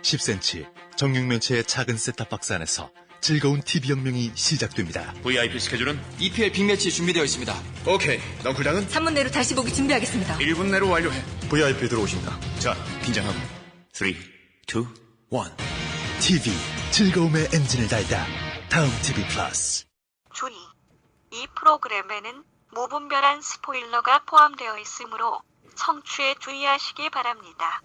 10cm 정육면체의 작은 셋탑 박스 안에서 즐거운 TV 혁명이 시작됩니다. VIP 스케줄은? EPL 빅매치 준비되어 있습니다. 오케이. 넝쿨장은? 3분 내로 다시 보기 준비하겠습니다. 1분 내로 완료해. VIP 들어오십니다. 자, 긴장하고. 3, 2, 1. TV 즐거움의 엔진을 달다. 다음 TV 플러스. 주의, 이 프로그램에는 무분별한 스포일러가 포함되어 있으므로 청취에 주의하시기 바랍니다.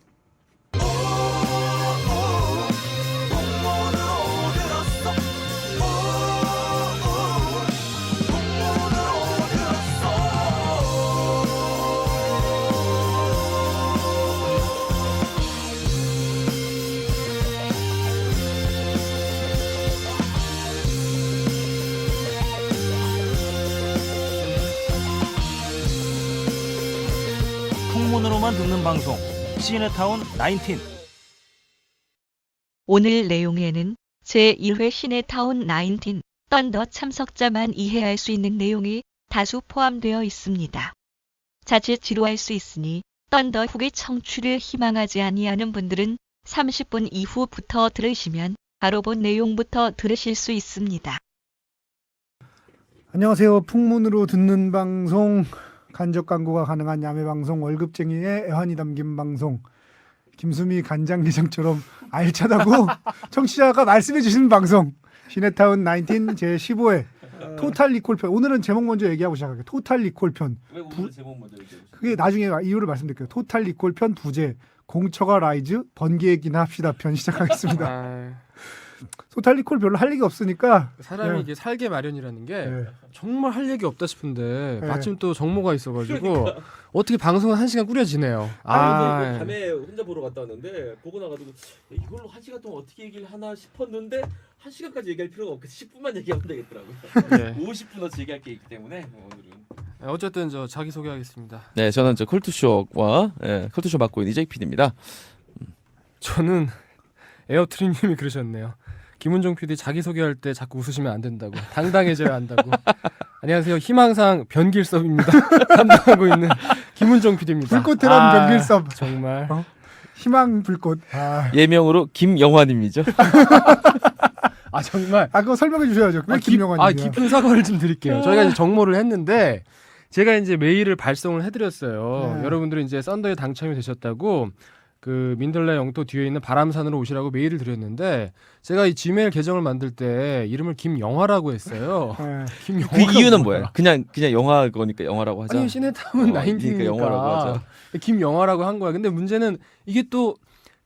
풍문으로만 듣는 방송 시네타운 19. 오늘 내용에는 제1회 시네타운 19 썬더 참석자만 이해할 수 있는 내용이 다수 포함되어 있습니다. 자칫 지루할 수 있으니 썬더 후기 청취를 희망하지 아니하는 분들은 30분 이후부터 들으시면 바로 본 내용부터 들으실 수 있습니다. 안녕하세요. 풍문으로 듣는 방송, 간접 광고가 가능한 야매 방송, 월급쟁이의 애환이 담긴 방송, 김수미 간장게장처럼 알차다고 청취자가 말씀해 주시는 방송, 시네타운 19 제15회 토탈 리콜 편. 오늘은 제목 먼저 얘기하고 시작할게요. 토탈 리콜 편. 왜 오늘 제목 먼저 얘기해 주세요? 그게 나중에 이유를 말씀드릴게요. 토탈 리콜 편 부제, 공처가 라이즈, 번개 얘기나 합시다 편 시작하겠습니다. 토탈 리콜 별로 할 얘기 없으니까 사람이 이게 살게 마련이라는 게 네. 정말 할 얘기 없다 싶은데 네. 마침 또 정모가 있어가지고 어떻게 방송은 1시간 꾸려지네요. 근데 밤에 혼자 보러 갔다 왔는데 보고 나가지고 이걸로 1시간 동안 어떻게 얘기를 하나 싶었는데 1시간까지 얘기할 필요가 없겠어. 10분만 얘기하면 되겠더라고요. 네. 50분어치 얘기할 게 있기 때문에 오늘은 어쨌든 저 자기 소개하겠습니다. 네, 저는 콜투쇼와 콜투쇼 맡고 있는 이재익 PD입니다. 저는 에어트림님이 그러셨네요. 김은종 PD 자기 소개할 때 자꾸 웃으시면 안 된다고, 당당해져야 한다고. 안녕하세요. 희망상 변길섭입니다. 담당하고 있는 김은종 PD입니다. 불꽃처럼 변길섭. 정말. 희망 불꽃. 예명으로 김영환님이죠. 정말. 그거 설명해 주셔야죠. 왜 김영환이에요? 깊은 사과를 좀 드릴게요. 저희가 이제 정모를 했는데 제가 이제 메일을 발송을 해드렸어요. 네. 여러분들이 이제 썬더에 당첨이 되셨다고 그 민들레 영토 뒤에 있는 바람산으로 오시라고 메일을 드렸는데 제가 이 지메일 계정을 만들 때 이름을 김영화라고 했어요. 네. 그 이유는 뭐예요? 그냥 영화 거니까 영화라고 하자. 아니 시네타운 그러니까 19이니까 영화라고 하자. 김영화라고 한 거야. 근데 문제는 이게 또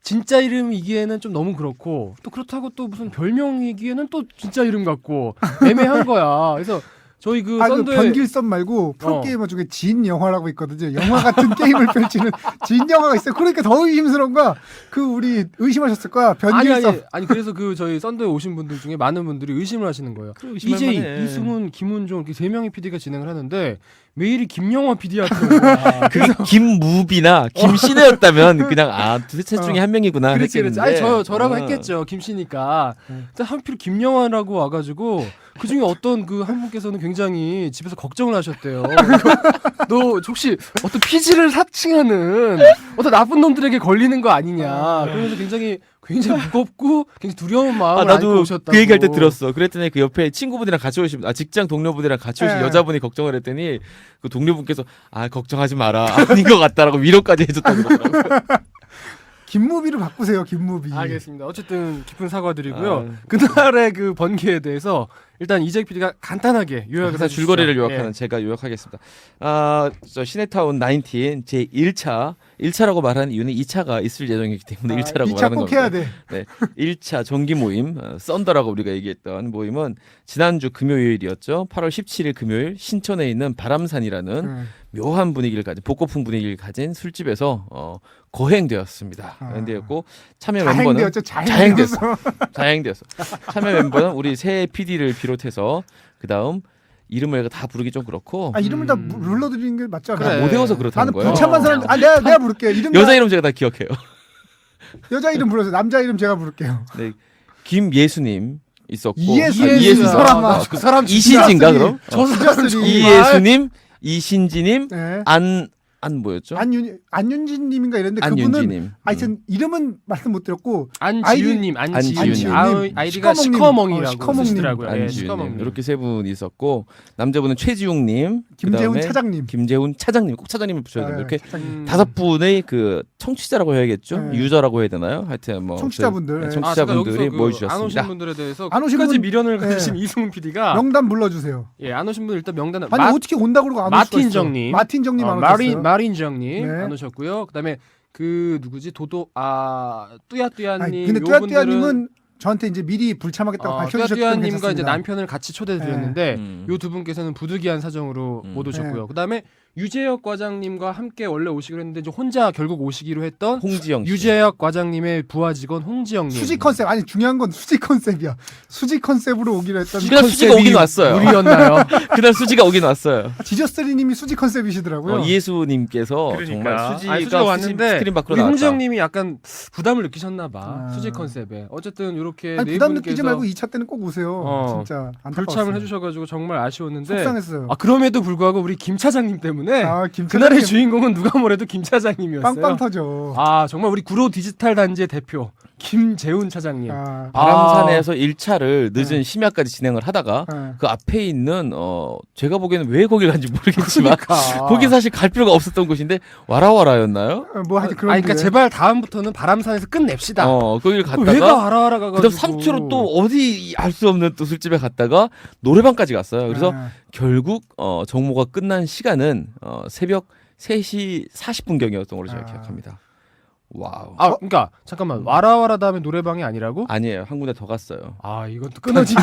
진짜 이름이기에는 좀 너무 그렇고 또 그렇다고 또 무슨 별명이기에는 또 진짜 이름 같고 애매한 거야. 그래서 저희 그 그 썬더에 변길섭 말고 프로게이머 중에 진 영화라고 있거든요. 영화 같은 게임을 펼치는 진 영화가 있어요. 그러니까 더 의심스러운 거야. 우리 의심하셨을 거야. 변길섭. 아니 그래서 그 저희 썬더에 오신 분들 중에 많은 분들이 의심을 하시는 거예요. 이재희, 이승훈, 김은종 이렇게 3명의 PD가 진행을 하는데 메일이 김영화 PD한테 그게 김무비나 김신혜였다면 그냥 셋 중에 한 명이구나 그렇지. 했겠는데. 아니 저라고 했겠죠. 김씨니까. 하필 김영화라고 와가지고 그 중에 어떤 그 한 분께서는 굉장히 집에서 걱정을 하셨대요. 너 혹시 어떤 피지를 사칭하는 어떤 나쁜 놈들에게 걸리는 거 아니냐. 그러면서 굉장히 무겁고 굉장히 두려운 마음을 안고 나도 오셨다고. 그 얘기할 때 들었어. 그랬더니 그 옆에 친구분이랑 같이 오신 직장 동료분이랑 같이 오신 여자분이 걱정을 했더니 그 동료분께서 걱정하지 마라. 아닌 것 같다라고 위로까지 해줬다고 그러더라고요. 김무비로 바꾸세요. 김무비. 알겠습니다. 어쨌든 깊은 사과드리고요. 그날의 그 번개에 대해서 일단 이재익 PD가 간단하게 요약을 해주시죠. 줄거리를 요약하는 제가 요약하겠습니다. 저 시네타운 19 제 1차라고 말하는 이유는 2차가 있을 예정이기 때문에 1차라고 2차 말하는 꼭 겁니다. 해야 돼. 네, 1차 정기 모임 썬더라고 우리가 얘기했던 모임은 지난주 금요일이었죠. 8월 17일 금요일 신촌에 있는 바람산이라는 묘한 분위기를 가진 복고풍 분위기를 가진 술집에서 거행되었습니다. 거행되었고 참여 멤버는 자행되었어. 참여 멤버는 우리 새 PD를 비롯해서 그 다음 이름을 다 부르기 좀 그렇고. 이름을 다 불러드리는 게 맞지 않아요? 그래. 못 외워서 그렇다는 나는 거예요. 부참한 사람. 내가 부를게요. 여자 이름 제가 다 기억해요. 여자 이름 불러서 남자 이름 제가 부를게요. 네, 김예수님 있었고. 이예수 사람아. 그 사람 이신진가 그럼? 저 수저스리. 이예수님, 이신지님, 네. 뭐였죠? 안윤진님인가 이랬는데 그분은 안윤지님. 하여튼 이름은 말씀 못 드렸고 안지윤님, 안지윤님. 아이디가 시커멍님. 시커멍이라고 쓰시더라고요. 예, 안지윤님. 시커멍님. 이렇게 세 분 있었고 남자분은 최지웅님, 김재훈 그다음에 차장님. 김재훈 차장님 꼭 차장님을 붙여야 됩니다. 이렇게 차장님. 5분의 그 청취자라고 해야겠죠? 네. 유저라고 해야 되나요? 하여튼 뭐 청취자분들. 네, 아, 청취자분들이 제가 여기서 안 모여주셨습니다. 오신 분들에 대해서 안 오신 끝까지 분- 미련을 네. 가지신 이승훈 PD가 명단 불러주세요. 예, 안 오신 분 일단 명단을 아니 어떻게 온다고 그러고 안 올 수가 있어. 마틴정님, 마틴정님 안 오셨어요. 마린정님 네. 안 오셨고요. 그다음에 그 누구지 뚜야뚜야님. 아니, 근데 요 뚜야뚜야님은 저한테 이제 미리 불참하겠다고 밝혀주셨기 때문에 뚜야뚜야님과 이제 괜찮습니다. 남편을 같이 초대드렸는데 음. 요 두 분께서는 부득이한 사정으로 못 오셨고요. 그다음에 유재혁 과장님과 함께 원래 오시기로 했는데 이제 혼자 결국 오시기로 했던 홍지영 씨. 유재혁 과장님의 부하 직원 홍지영님. 수지 컨셉 아니 중요한 건 수지 컨셉이야. 수지 컨셉으로 오기로 했던 그날 수지가 오긴 왔어요. 우리였나요? 그날 수지가 오긴 왔어요. 지저스리님이 수지 컨셉이시더라고요. 이예수님께서 그러니까. 정말 아니, 수지가 수지가 왔는데 스크린 밖으로 우리 나왔다. 홍지영님이 약간 부담을 느끼셨나 봐. 아. 수지 컨셉에. 어쨌든 이렇게 아니, 네 부담 분께서 느끼지 말고 2차 때는 꼭 오세요. 어, 진짜 안타까웠어요. 불참을 해주셔가지고 정말 아쉬웠는데. 속상했어요. 아 그럼에도 불구하고 우리 김 차장님 때문에 김 그날의 차장님 주인공은 누가 뭐래도 김 차장님이었어요. 빵빵 터져. 아 정말 우리 구로 디지털 단지의 대표 김재훈 차장님. 아, 바람산에서 1차를 늦은 네. 심야까지 진행을 하다가 네. 그 앞에 있는 제가 보기에는 왜 거길 간지 모르겠지만 그러니까. 거기 사실 갈 필요가 없었던 곳인데 와라와라였나요? 뭐 하여튼 그런. 그러니까 제발 다음부터는 바람산에서 끝냅시다. 거길 왜 갔다가 가 알아라 가가지고. 그다음 3초로 또 어디 알 수 없는 또 술집에 갔다가 노래방까지 갔어요. 그래서 결국 정모가 끝난 시간은 새벽 3시 40분경이었던 걸로 제가 기억합니다. 와우. 아 그러니까 잠깐만 와라와라 다음에 노래방이 아니라고? 아니에요. 한 군데 더 갔어요. 아 이건 또 끊어지네.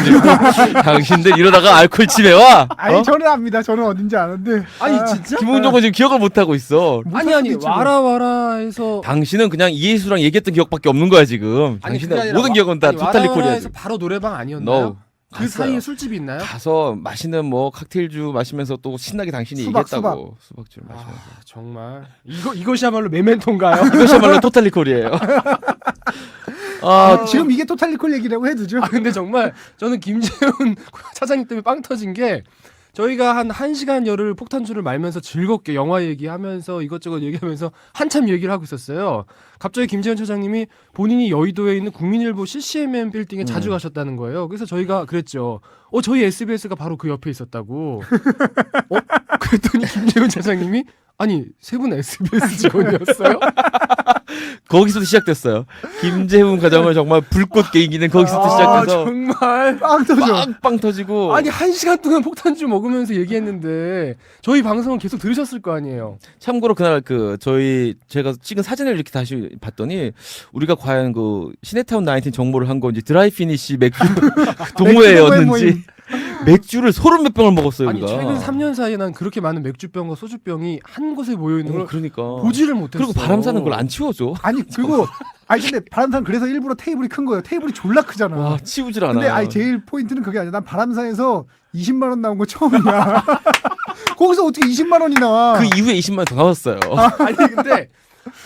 당신들 이러다가 알코올 집에 와? 아니 저는 압니다. 저는 어딘지 아는데. 아니 진짜? 김홍종은 지금 기억을 못 하고 있어. 아니 있지 뭐. 와라와라에서 당신은 그냥 이예수랑 얘기했던 기억밖에 없는 거야 지금. 아니, 그게 당신의 아니라 모든 기억은 다 토탈리 코리아지. 와라와라에서 바로 노래방 아니었나요? No. 그 갔어요. 사이에 술집이 있나요? 가서 맛있는 뭐 칵테일주 마시면서 또 신나게 당신이 얘기했다고. 수박주 마시면서. 아, 정말 이것이야말로 메멘토인가요? 이것이야말로 토탈리 코리아예요. 지금 이게 토탈리콜 얘기라고 해두죠. 아 근데 정말 저는 김재훈 차장님 때문에 빵 터진 게 저희가 한 1시간 열흘 폭탄주를 말면서 즐겁게 영화 얘기하면서 이것저것 얘기하면서 한참 얘기를 하고 있었어요. 갑자기 김재훈 차장님이 본인이 여의도에 있는 국민일보 CCMM 빌딩에 자주 가셨다는 거예요. 그래서 저희가 그랬죠. 저희 SBS가 바로 그 옆에 있었다고. 그랬더니 김재훈 차장님이 아니 세 분 SBS 직원이었어요? 거기서도 시작됐어요. 김재훈 과정을 정말 불꽃 계기는 거기서부터 시작해서 정말 빵 터져. 빵빵 터지고. 아니 1시간 동안 폭탄주 먹으면서 얘기했는데 저희 방송을 계속 들으셨을 거 아니에요. 참고로 그날 제가 찍은 사진을 이렇게 다시 봤더니 우리가 과연 그 시네타운 19 정모를 한 건지 드라이 피니시 맥주 동호회였는지 맥주를 30몇 병을 먹었어요 아니 우리가. 최근 3년 사이에 난 그렇게 많은 맥주병과 소주병이 한 곳에 모여 있는 걸 그러니까 보지를 못했어. 그리고 바람사는 걸 안 치워줘. 아니 그리고 근데 바람산 그래서 일부러 테이블이 큰 거예요. 테이블이 졸라 크잖아. 와 치우질 않아. 근데 제일 포인트는 그게 아니야. 난 바람산에서 20만 원 나온 거 처음이야. 거기서 어떻게 20만 원이 나와? 그 이후에 20만 원 더 나왔어요. 아니 근데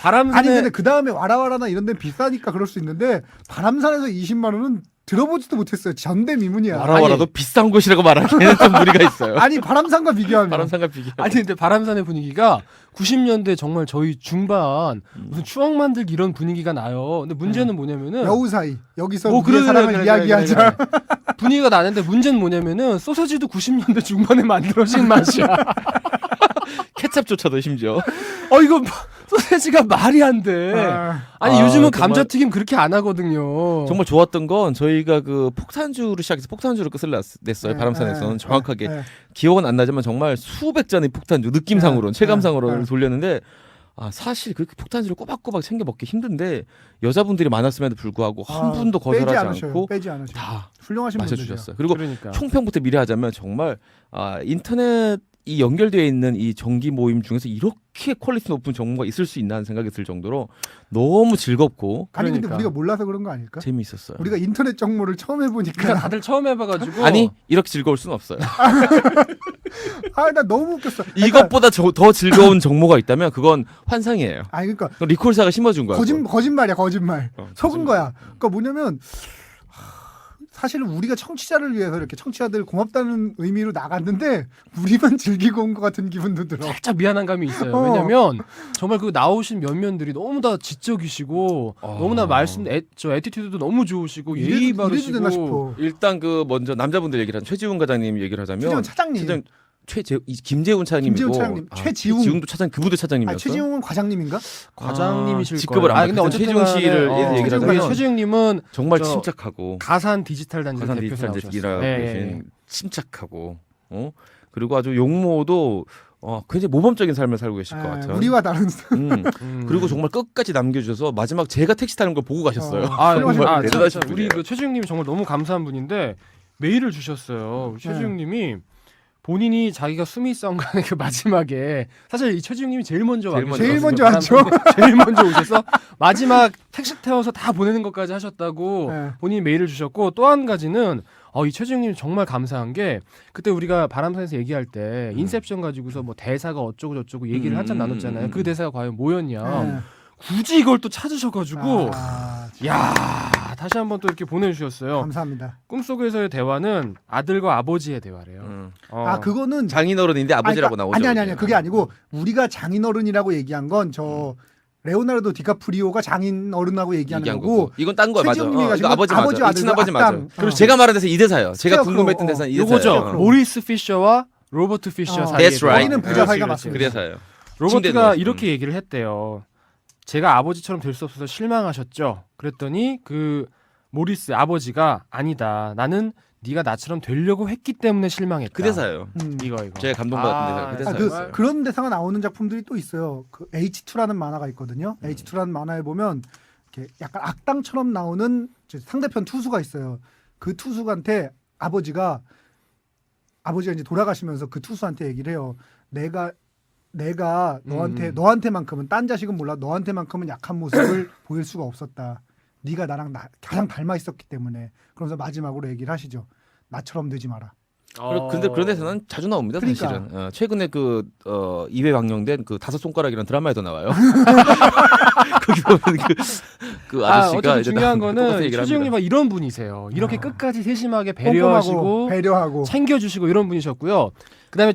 바람산에 아니 근데 그 다음에 와라와라나 이런 데는 비싸니까 그럴 수 있는데 바람산에서 20만 원은 들어보지도 못했어요. 전대미문이야. 와라와라도 비싼 곳이라고 말하기에는 좀 무리가 있어요. 아니 바람산과 비교하면. 바람산과 비교. 아니 근데 바람산의 분위기가 90년대 정말 저희 중반 무슨 추억 만들기 이런 분위기가 나요. 근데 문제는 뭐냐면은 여우 사이 여기서 뭐 우리의 사랑을 이야기하자. 그래. 분위기가 나는데 문제는 뭐냐면은 소세지도 90년대 중반에 만들어진 맛이야. 케찹조차도 심지어. 이거 소세지가 말이 안 돼. 아니 요즘은 감자튀김 그렇게 안 하거든요. 정말 좋았던 건 저희가 그 폭탄주로 시작해서 폭탄주로 끝을 냈어요. 바람산에서는 정확하게 기억은 안 나지만 정말 수백 잔의 폭탄주 느낌상으로는 체감상으로는 돌렸는데 사실 그렇게 폭탄주를 꼬박꼬박 챙겨 먹기 힘든데 여자분들이 많았음에도 불구하고 한 분도 거절하지 않고 빼지 않으셔요. 다 훌륭하신 마셔주셨어요. 그리고 그러니까. 총평부터 미리 하자면 정말 인터넷 이 연결되어 있는 이 정기 모임 중에서 이렇게 퀄리티 높은 정보가 있을 수 있나 하는 생각이 들 정도로 너무 즐겁고 아니 근데 그러니까. 우리가 몰라서 그런 거 아닐까? 재미있었어요. 우리가 인터넷 정모를 처음 해보니까 그러니까 다들 처음 해봐가지고 아니 이렇게 즐거울 수는 없어요. 나 너무 웃겼어. 이것보다 더 즐거운 정모가 있다면 그건 환상이에요. 아니 그러니까 리콜사가 심어준 거야. 거짓말이야 거짓말. 속은 거짓말. 거야. 그러니까 뭐냐면 사실은 우리가 청취자를 위해서 이렇게 청취자들 고맙다는 의미로 나갔는데 우리만 즐기고 온 것 같은 기분도 들어. 살짝 미안한 감이 있어요. 어. 왜냐면 정말 그 나오신 면면들이 너무 다 지적이시고 너무나 에티튜드도 너무 좋으시고 예의 이래도 바르시고 되나 싶어. 일단 그 먼저 남자분들 얘기를 한 최지훈 과장님 얘기를 하자면 최지훈 차장님. 김재훈 차장님이고 김재훈 차장님, 최지훈. 최지훈도 차장 그분도 차장님이었어. 최지훈은 과장님인가? 과장님이실 직급을 거예요. 안 근데 바뀌었죠. 어쨌든 최지훈 씨를 간에, 얘기를 하자면 최지훈님은 정말 저 침착하고 가산 디지털 단지 가산 대표에서 디지털 나오셨어요. 일하고 예, 계신 침착하고 그리고 아주 용모도 굉장히 모범적인 삶을 살고 계실 것 같아요. 우리와 다른 그리고 정말 끝까지 남겨주셔서 마지막 제가 택시 타는 걸 보고 가셨어요. 훌륭하신 대단하신 우리 분이에요. 그 최지웅님 정말 너무 감사한 분인데 메일을 주셨어요. 최지웅님이 본인이 자기가 수미 썬간의 그 마지막에 사실 이 최지웅님이 제일 먼저 제일 먼저 왔죠. 제일 먼저 오셔서 마지막 택시 태워서 다 보내는 것까지 하셨다고 네. 본인이 메일을 주셨고 또 한 가지는 이 최지웅님 정말 감사한 게 그때 우리가 바람산에서 얘기할 때 인셉션 가지고서 뭐 대사가 어쩌고 저쩌고 얘기를 한참 나눴잖아요. 그 대사가 과연 뭐였냐. 네. 굳이 이걸 또 찾으셔가지고 진짜 야 다시 한번 또 이렇게 보내주셨어요. 감사합니다. 꿈속에서의 대화는 아들과 아버지의 대화래요. 그거는 장인어른인데 아버지라고 나오죠. 아니 그게 아니고 우리가 장인어른이라고 얘기한 건 저 레오나르도 디카프리오가 장인어른하고 얘기하는 얘기한 거고. 이건 딴 거야. 맞아. 최지훈님이 이거 가지고 아버지 아버지 맞아. 아들 친아버지 맞아. 악당. 그리고 제가 말한 데서 이 대사예요. 제가 스퀘어크로우. 궁금했던 대사는 이 대사예요. 요거죠. 모리스 피셔와 로버트 피셔 사이에 That's right. 거기는 부자 사이가 그 맞습니다. 대사예요. 로버트가 침대에 이렇게 얘기를 했대요. 제가 아버지처럼 될 수 없어서 실망하셨죠. 그랬더니 그 모리스 아버지가 아니다. 나는 네가 나처럼 되려고 했기 때문에 실망했다. 그 대사예요. 이거. 제가 감동받았던 대사. 그 대사였어요. 그런 대사가 나오는 작품들이 또 있어요. 그 H2라는 만화가 있거든요. H2라는 만화에 보면 이렇게 약간 악당처럼 나오는 이제 상대편 투수가 있어요. 그 투수한테 아버지가 이제 돌아가시면서 그 투수한테 얘기를 해요. 내가 너한테만큼은 딴 자식은 몰라. 너한테만큼은 약한 모습을 보일 수가 없었다. 네가 나랑 가장 닮아 있었기 때문에. 그러면서 마지막으로 얘기를 하시죠. 나처럼 되지 마라. 근데 그런 데서는 자주 나옵니다. 그러니까. 사실은. 최근에 그 2회 방영된 그 다섯 손가락이라는 드라마에도 나와요. 거기 보면 그 아저씨가 어쨌든 이제 중요한 똑같은 거는 얘기를 합니다. 최지웅님은 이런 분이세요. 이렇게 끝까지 세심하게 꼼꼼하고 배려하시고 배려하고 챙겨주시고 이런 분이셨고요. 그다음에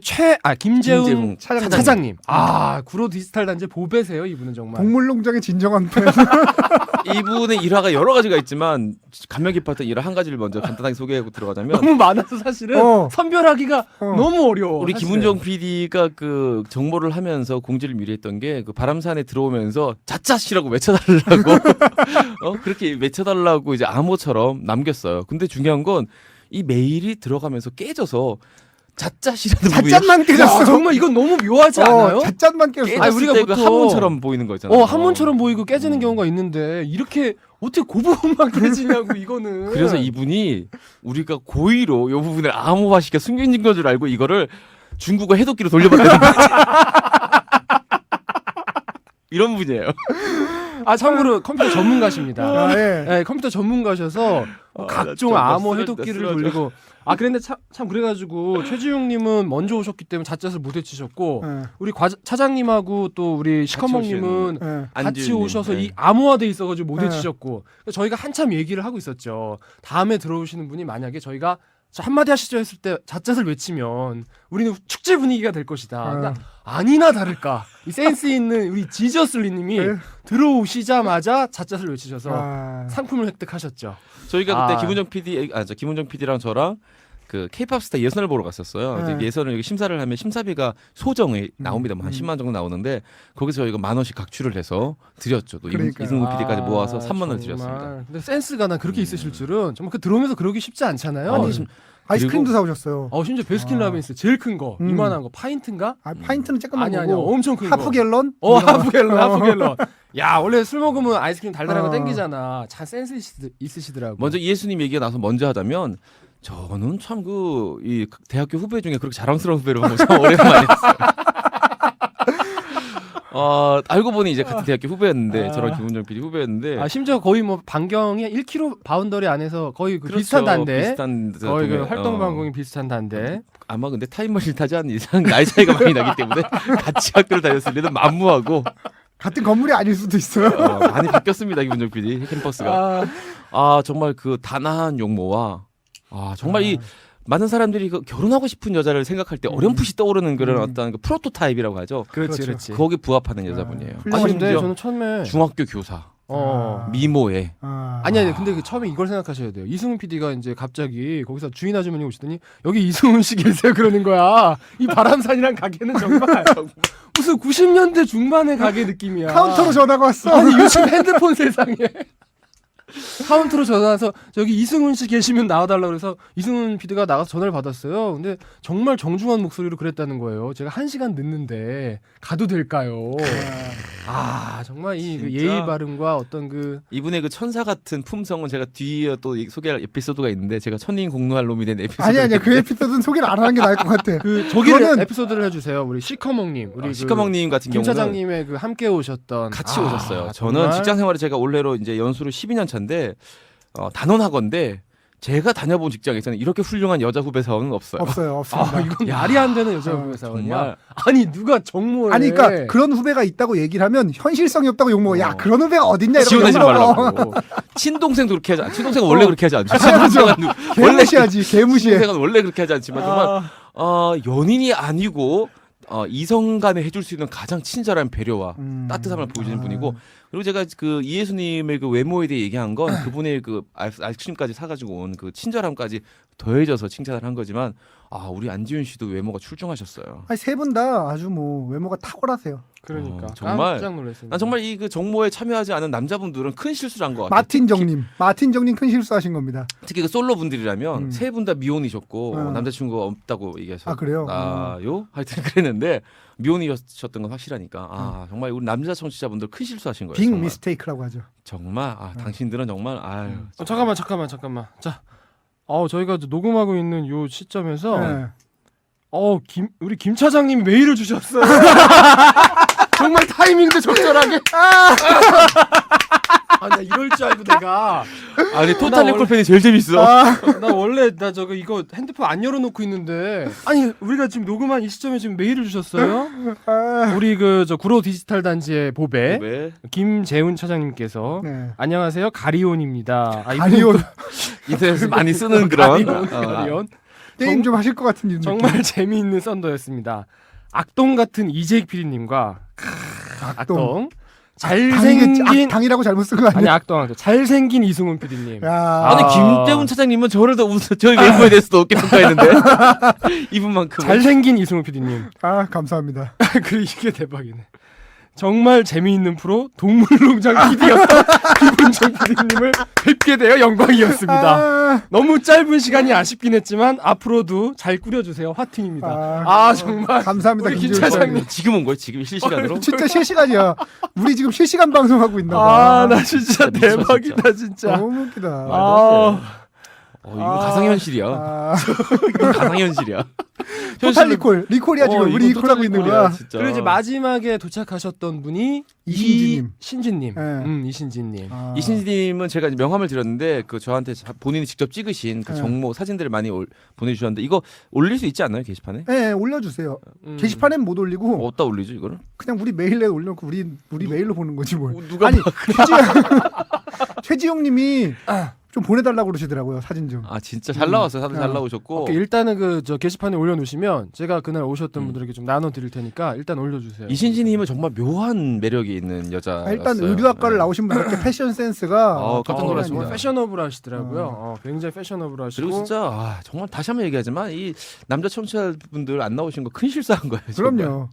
김재훈 차장님. 구로 디지털 단지 보배세요. 이분은 정말. 동물농장의 진정한 팬. 이분의 일화가 여러 가지가 있지만 감명 깊었던 일화 한 가지를 먼저 간단하게 소개하고 들어가자면 너무 많아서 사실은 선별하기가 너무 어려워. 우리 사실은. 김은정 PD가 그 정모를 하면서 공지를 미리 했던 게 그 바람산에 들어오면서 자짜시라고 외쳐달라고 그렇게 외쳐달라고 이제 암호처럼 남겼어요. 근데 중요한 건 이 메일이 들어가면서 깨져서 자짜시라는 부분이 잣짠만 깨졌어. 정말 이건 너무 묘하지 않아요? 잣짠만 깨졌어. 깨졌을 우리가 때 그 보통- 한문처럼 보이는 거잖아요. 한문처럼 보이고 깨지는 경우가 있는데 이렇게 어떻게 그 부분만 깨지냐고 이거는. 그래서 이분이 우리가 고의로 이 부분을 암호화시켜 숨겨진 건 줄 알고 이거를 중국어 해독기로 돌려봤다는 거지. 이런 분이에요. 참고로 컴퓨터 전문가십니다. 예. 네, 컴퓨터 전문가셔서 각종 나 암호 쓰러져, 해독기를 쓰러져. 돌리고. 그런데 참 그래가지고 최지웅님은 먼저 오셨기 때문에 자짜를 못 외치셨고 예. 우리 차장님하고 또 우리 시커먼님은 예. 같이 안지훈님, 오셔서 네. 이 암호화돼 있어가지고 못 네. 외치셨고 저희가 한참 얘기를 하고 있었죠. 다음에 들어오시는 분이 만약에 저희가 한마디 하시죠 했을 때 자짜를 외치면 우리는 축제 분위기가 될 것이다. 그러니까 아니나 다를까 이 센스 있는 우리 지저슬리님이 네. 들어오시자마자 자짜를 외치셔서 상품을 획득하셨죠. 저희가 그때 김은정 PD랑 저랑 그 K-팝 스타 예선을 보러 갔었어요. 네. 이제 예선을 여기 심사를 하면 심사비가 소정에 나옵니다. 한 10만 원 정도 나오는데 거기서 저희가 1,000원씩 각출을 해서 드렸죠. 또 그러니까요. 이승우 PD까지 모아서 3만 정말. 원을 드렸습니다. 근데 센스가 난 그렇게 있으실 줄은 정말 그 들어오면서 그러기 쉽지 않잖아요. 아니, 아이스크림도 사오셨어요. 심지어 베스킨 라빈스 제일 큰 거, 이만한 거, 파인트인가? 파인트는 조금만 아니야, 보고 엄청 큰 거. 하프 갤런? 하프 갤런. 야, 원래 술 먹으면 아이스크림 달달한 거 어. 땡기잖아. 참 센스 있으시더라고. 먼저 이예수님 얘기가 나서 먼저 하자면 저는 참 이 대학교 후배 중에 그렇게 자랑스러운 후배를 본 거 참 오랜만에 했어요. 알고 보니 이제 같은 대학교 후배였는데 저랑 김은정 PD 후배였는데 심지어 거의 뭐 반경이 1km 바운더리 안에서 거의 그 그렇죠. 비슷한 단대. 비슷한 데서 거의 그 동네, 활동 반경이 비슷한 단대. 아마 근데 타임머신을 타지 않는 이상 나이 차이가 많이 나기 때문에 같이 학교를 다녔을 때는 만무하고 같은 건물이 아닐 수도 있어요. 많이 바뀌었습니다. 김은정 PD 캠퍼스가. 정말 그 단아한 용모와 정말 이 많은 사람들이 그 결혼하고 싶은 여자를 생각할 때 어렴풋이 떠오르는 그런 어떤 그 프로토타입이라고 하죠. 그렇지, 그렇죠. 그렇지. 거기에 부합하는 여자분이에요. 훌륭하신데 근데 심지어 저는 처음에 중학교 교사, 미모에 아니 근데 그 처음에 이걸 생각하셔야 돼요. 이승훈 PD가 이제 갑자기 거기서 주인 아주머니 오시더니 여기 이승훈 씨 계세요 그러는 거야. 이 바람산이란 가게는 정말 무슨 90년대 중반의 가게 느낌이야. 카운터로 전화가 왔어. 아니 요즘 핸드폰 세상에 카운터로 전화해서 저기 이승훈 씨 계시면 나와달라고 그래서 이승훈 PD가 나가서 전화를 받았어요. 근데 정말 정중한 목소리로 그랬다는 거예요. 제가 1시간 늦는데 가도 될까요? 정말 이 그 진짜? 예의 바름과 어떤 그 이분의 그 천사 같은 품성은 제가 뒤에 또 소개할 에피소드가 있는데 제가 천인 공노할 놈이 된 에피소드. 아니야 그 에피소드는 소개를 안 하는 게 나을 것 같아. 그 저기를 그거는- 에피소드를 해주세요. 우리 시커먼님, 우리 시커먼님 같은 김 경우는 차장님의 그 함께 오셨던 같이 오셨어요. 저는 정말? 직장 생활을 제가 올해로 이제 연수로 12년 차인데 단원학원데 제가 다녀본 직장에서는 이렇게 훌륭한 여자 후배 사원은 없어요. 없습니다. 이건 말이 안 되는 여자 정말 회사원이야. 아니 누가 정모해? 아니 그러니까 그런 후배가 있다고 얘기를 하면 현실성이 없다고 욕먹어. 야 그런 후배가 어딨냐 이러고 지원하지 욕먹어. 말라고. 친동생도 그렇게 하지 않. 친동생은 원래 그렇게 하지 않죠. 당연하죠. 개무시하지 개무시해. 친동생은 원래 그렇게 하지 않지만 정말 연인이 아니고 이성 간에 해줄 수 있는 가장 친절한 배려와 따뜻함을 보여주는 분이고, 그리고 제가 그 이예수님의 그 외모에 대해 얘기한 건 그분의 그 아이스크림까지 사가지고 온 그 친절함까지 더해져서 칭찬을 한 거지만 우리 안지훈 씨도 외모가 출중하셨어요. 아니 세 분 다 아주 뭐 외모가 탁월하세요. 그러니까 정말 깜짝 놀랐습니다. 난 정말 이 그 정모에 참여하지 않은 남자분들은 큰 실수를 한 것 같아요. 마틴 정님 큰 실수하신 겁니다. 특히 그 솔로 분들이라면 세 분 다 미혼이셨고 남자친구가 없다고 얘기하셨. 그래요? 하여튼 그랬는데 미혼이셨던 건 확실하니까 정말 우리 남자 청취자분들 큰 실수하신 거예요. 빅 정말. 미스테이크라고 하죠. 정말 당신들은 정말 잠깐만. 자, 저희가 이제 녹음하고 있는 요 시점에서 네. 우리 김 차장님 메일을 주셨어요. 정말 타이밍도 적절하게. 나 이럴 줄 알고 내가. 아니 토탈 리콜 팬이 제일 재밌어. 나 원래 저거 이거 핸드폰 안 열어놓고 있는데 아니 우리가 지금 녹음한 이 시점에 지금 메일을 주셨어요. 우리 저 구로 디지털 단지의 보배 왜? 김재훈 차장님께서 네. 안녕하세요 가리온입니다. 가리온 인터넷에서 많이 쓰는 그런 가리온. 게임 좀 하실 것 같은 느낌. 정말 재미있는 썬더였습니다. 악동 같은 이재익 PD님과 악동 잘생긴 당이라고 잘못 쓴 거 아니 아니야? 악동 잘생긴 이승훈 PD님. 아니 김재훈 차장님은 저를 더 저희 외모에 대해서 더 높게 평가했는데 이분만큼 잘생긴 이승훈 PD님. 감사합니다. 그리고 이게 대박이네. 정말 재미있는 프로 동물농장 PD였던 김은정 PD님을 뵙게 되어 영광이었습니다. 너무 짧은 시간이 아쉽긴 했지만 앞으로도 잘 꾸려주세요. 화팅입니다. 정말 감사합니다. 우리 김 김재훈 차장님. 지금 온 거예요? 지금 실시간으로? 진짜 실시간이야. 우리 지금 실시간 방송하고 있나 봐. 나 진짜 대박이다 진짜. 너무 웃기다. 이건 가상현실이야. 이건 가상현실이야. 토탈 리콜이야 지금. 우리 리콜하고 있는 거야. 진짜. 그리고 이제 마지막에 도착하셨던 분이 이신지님. 이신진님. 네. 이신진님. 이신지님은 제가 이제 명함을 드렸는데 그 저한테 본인이 직접 찍으신 그 네. 정모 사진들을 많이 보내주셨는데 이거 올릴 수 있지 않나요 게시판에? 네, 올려주세요. 게시판엔 못 올리고 어디다 올리죠 이거를? 그냥 우리 메일에 올려놓고 우리 메일로 보는 거지 뭘. 누가 아니 최지용님이 좀 보내달라고 그러시더라고요 사진 좀. 진짜 잘 나왔어요. 다들 잘 나오셨고. 오케이, 일단은 저 게시판에 올려놓으시면 제가 그날 오셨던 분들에게 좀 나눠드릴 테니까 일단 올려주세요. 이신지님은 정말 묘한 매력이 있는 여자. 일단 의류학과를 나오신 분들께 패션 센스가 깜짝 놀랐습니다. 정말 패셔너블 하시더라고요. 굉장히 패셔너블 하시고. 그리고 진짜 정말 다시 한번 얘기하지만 이 남자 청취자분들 안 나오신 거 큰 실수한 거예요. 그럼요.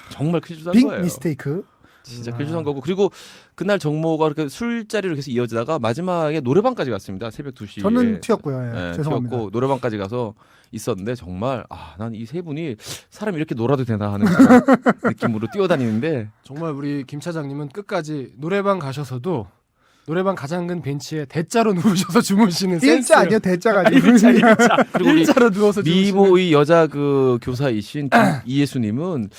정말 큰 실수한 빅 거예요. 미스테이크. 진짜 큰 실수한 거고, 그리고 그날 정모가 그렇게 술자리로 계속 이어지다가 마지막에 노래방까지 갔습니다. 새벽 2시에. 저는 튀었고요. 죄송합니다. 튀었고 노래방까지 가서 있었는데 정말 난 이 세 분이 사람이 이렇게 놀아도 되나 하는 그런 느낌으로 뛰어다니는데 정말 우리 김 차장님은 끝까지 노래방 가셔서도 노래방 가장 큰 벤치에 대자로 누우셔서 주무시는 센스. 일자 아니요 대자가 아니고 일자. 그리고 우리 일자로 누워서 미모의 여자 그 교사이신 이예수님은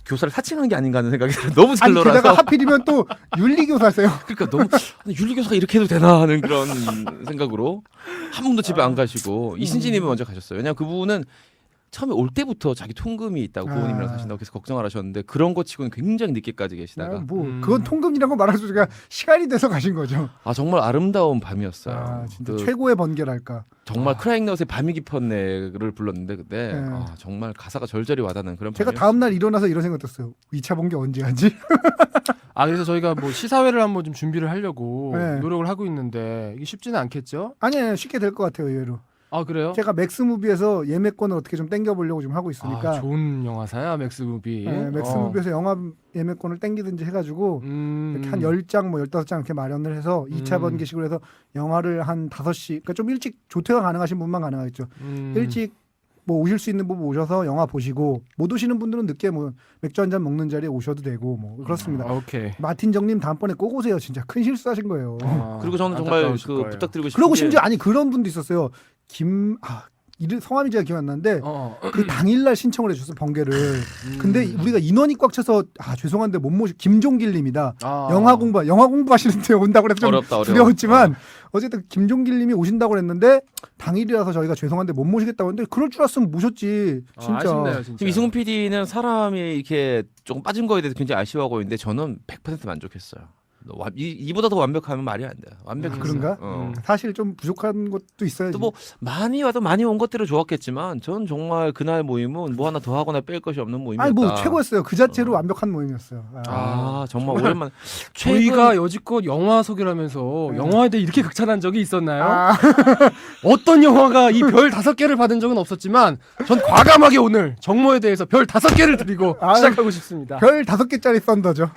교사를 사칭한 게 아닌가 하는 생각이 들어요. 너무 잘 놀아서. 게다가 하필이면 또 윤리교사세요. 그러니까 너무 윤리교사가 이렇게 해도 되나 하는 그런 생각으로 한 번도 집에 안 가시고 이신지님은 먼저 가셨어요. 왜냐면 그분은 처음에 올 때부터 자기 통금이 있다고 부모님이랑 사신다고 계속 걱정을 하셨는데 그런 거 치고는 굉장히 늦게까지 계시다가 그건 통금이라고 말할 수 없으니까 시간이 돼서 가신 거죠. 정말 아름다운 밤이었어요. 진짜 최고의 번개랄까. 정말 크라잉넛의 밤이 깊었네를 불렀는데 그때 네. 정말 가사가 절절히 와닿는 그런 제가 밤이었어요. 다음 날 일어나서 이런 생각 들었어요. 2차 번개 언제 하지? 그래서 저희가 뭐 시사회를 한번 좀 준비를 하려고 네. 노력을 하고 있는데 이게 쉽지는 않겠죠? 아니에요. 쉽게 될 것 같아요. 의외로. 그래요? 제가 맥스무비에서 예매권을 어떻게 좀 땡겨보려고 지금 하고 있으니까. 좋은 영화사야 맥스무비. 네, 맥스무비에서 영화 예매권을 땡기든지 해가지고 이렇게 한 10장 뭐 15장 이렇게 마련을 해서 2차 번개식으로 해서 영화를 한 5시 그러니까 좀 일찍 조퇴가 가능하신 분만 가능하겠죠. 일찍 뭐 오실 수 있는 분 오셔서 영화 보시고 못 오시는 분들은 늦게 뭐 맥주 한 잔 먹는 자리에 오셔도 되고 뭐 그렇습니다. 오케이. 마틴 정님 다음번에 꼭 오세요. 진짜 큰 실수하신 거예요. 그리고 저는 정말 안타까우실 거예요. 부탁드리고 싶은 그러고 게 심지어 아니 그런 분도 있었어요. 성함이 제가 기억 안 나는데 그 당일날 신청을 해줬어 번개를. 근데 우리가 인원이 꽉 차서 죄송한데 못 모시 김종길님이다. 영화 공부하시는데 온다고 그래서 좀 어렵다. 두려웠지만 어쨌든 김종길님이 오신다고 그랬는데 당일이라서 저희가 죄송한데 못 모시겠다고 했는데 그럴 줄 알았으면 모셨지. 진짜. 아쉽네요, 진짜. 지금 이승훈 PD는 사람이 이렇게 조금 빠진 거에 대해서 굉장히 아쉬워하고 있는데 저는 100% 만족했어요. 이보다 더 완벽하면 말이 안 돼요. 완벽했어요. 그런가? 사실 좀 부족한 것도 있어야지. 또 뭐 많이 와도 많이 온 것대로 좋았겠지만 전 정말 그날 모임은 뭐 하나 더 하거나 뺄 것이 없는 모임이었다. 아니 뭐 최고였어요. 그 자체로 완벽한 모임이었어요. 정말 오랜만에 저희가 여지껏 영화 소개를 하면서 영화에 대해 이렇게 극찬한 적이 있었나요? 어떤 영화가 이 별 5개를 받은 적은 없었지만 전 과감하게 오늘 정모에 대해서 별 5개를 드리고 시작하고 싶습니다. 별 5개짜리 썬더죠.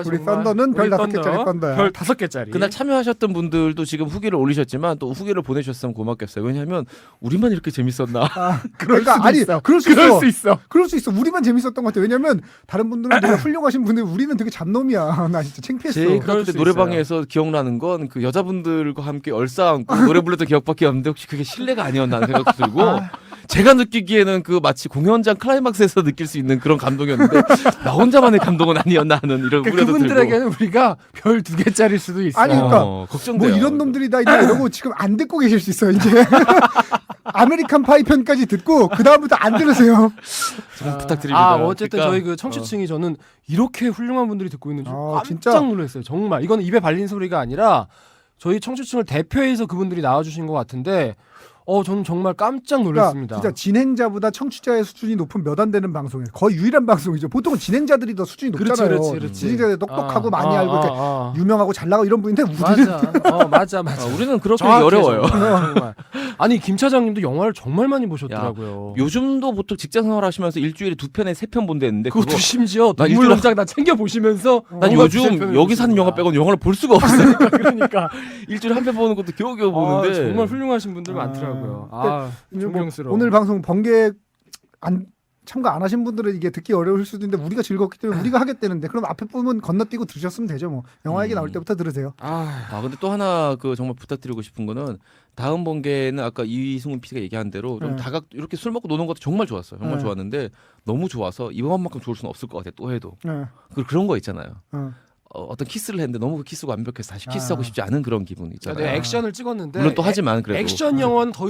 우리 정말. 썬더는 별 우리 5개짜리 썬더야. 별 5개짜리. 그날 참여하셨던 분들도 지금 후기를 올리셨지만 또 후기를 보내주셨으면 고맙겠어요. 왜냐하면 우리만 이렇게 재밌었나? 그러니까 그럴 수 있어. 그럴 수 있어. 우리만 재밌었던 것 같아. 왜냐면 다른 분들은 되게 훌륭하신 분들 우리는 되게 잡놈이야. 나 진짜 창피했어. 제가 그때 노래방에서 기억나는 건 그 여자분들과 함께 얼싸안고 노래 불렀던 기억밖에 없는데 혹시 그게 실례가 아니었나 하는 생각도 들고 제가 느끼기에는 그 마치 공연장 클라이막스에서 느낄 수 있는 그런 감동이었는데 나 혼자만의 감동은 아니었나 하는 이런 우려도 들고. 그분들에게는 우리가 별 2개짜리일 수도 있어요. 아니 그러니까 걱정돼요. 뭐 이런 놈들이 다 있나 이러고 지금 안 듣고 계실 수 있어요. 이제 아메리칸 파이 편까지 듣고 그 다음부터 안 들으세요. 좀 부탁드립니다. 어쨌든 그러니까, 저희 그 청취층이 저는 이렇게 훌륭한 분들이 듣고 있는 줄 깜짝 진짜? 놀랐어요. 정말 이건 입에 발린 소리가 아니라 저희 청취층을 대표해서 그분들이 나와주신 것 같은데 저는 정말 깜짝 놀랐습니다. 진짜 진행자보다 청취자의 수준이 높은 몇 안 되는 방송이에요. 거의 유일한 방송이죠. 보통은 진행자들이 더 수준이 높잖아요. 그렇지. 진행자들이 똑똑하고 많이 알고 이렇게 유명하고 잘 나가고 이런 분인데 우리는 맞아. 우리는 그렇게 어려워요. 정말. 아니 김 차장님도 영화를 정말 많이 보셨더라고요. 요즘도 보통 직장 생활 하시면서 일주일에 2편에 3편 본대는데 그것도 심지어 나 동물농장 다 챙겨 보시면서 난 요즘 여기 사는 영화 빼고는 영화를 볼 수가 없어요. 그러니까 일주일에 한 편 보는 것도 겨우겨우 보는데 정말 훌륭하신 분들 많더라고요. 존경스러워. 오늘 방송 번개 참가 안 하신 분들은 이게 듣기 어려울 수도 있는데 우리가 즐겁기 때문에 우리가 하겠다는데 그럼 앞에 부분 건너뛰고 들으셨으면 되죠. 뭐 영화 얘기 나올 때부터 들으세요. 근데 또 하나 정말 부탁드리고 싶은 거는 다음 번개는 아까 이승훈 PD가 얘기한 대로 좀 다각 이렇게 술 먹고 노는 것도 정말 좋았어요. 정말 좋았는데 너무 좋아서 이번만큼 좋을 수는 없을 것 같아. 또 해도 그런 거 있잖아요. 어떤 키스를 했는데 너무 그 키스가 완벽해서 다시 키스하고 싶지 않은 그런 기분 있잖아요. 내가 액션을 찍었는데 물론 또 하지만 그래도 액션 영화는 더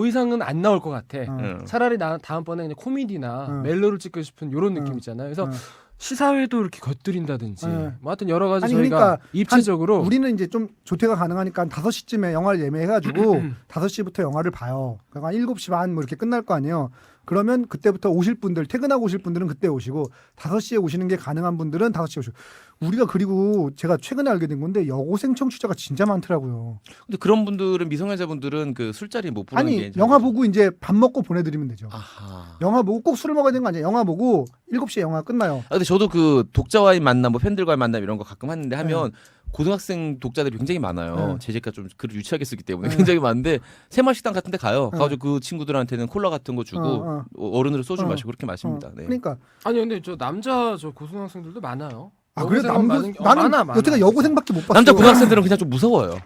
이상은 안 나올 것 같아. 차라리 나 다음번에 그냥 코미디나 멜로를 찍고 싶은 이런 느낌 있잖아요. 그래서 시사회도 이렇게 곁들인다든지 뭐 하여튼 여러 가지 저희가 그러니까 입체적으로 우리는 이제 좀 조퇴가 가능하니까 5시쯤에 영화를 예매해가지고 5시부터 영화를 봐요. 그러니까 7시 반 뭐 이렇게 끝날 거 아니에요. 그러면 그때부터 오실 분들 퇴근하고 오실 분들은 그때 오시고 5시에 오시는 게 가능한 분들은 5시에 오시고 우리가 그리고 제가 최근에 알게 된 건데 여고생 청취자가 진짜 많더라고요. 근데 그런 분들은 미성년자분들은 그 술자리 못 부르는 게 영화 보고 이제 밥 먹고 보내드리면 되죠. 아하. 영화 보고 꼭 술을 먹어야 되는 거 아니에요. 영화 보고 7시에 영화 끝나요. 근데 저도 그 독자와의 만남 뭐 팬들과의 만남 이런 거 가끔 하는데 하면 고등학생 독자들이 굉장히 많아요. 제가 좀 글을 유치하게 쓰기 때문에 굉장히 많은데 새마을식당 같은 데 가요. 가가지고 그 친구들한테는 콜라 같은 거 주고 어른으로 소주 마시고 그렇게 마십니다. 네. 그러니까 아니 근데 저 남자 고등학생들도 많아요. 그래 나는 많아. 여태가 여고생밖에 못 봤어. 남자 고등학생들은 그냥 좀 무서워요.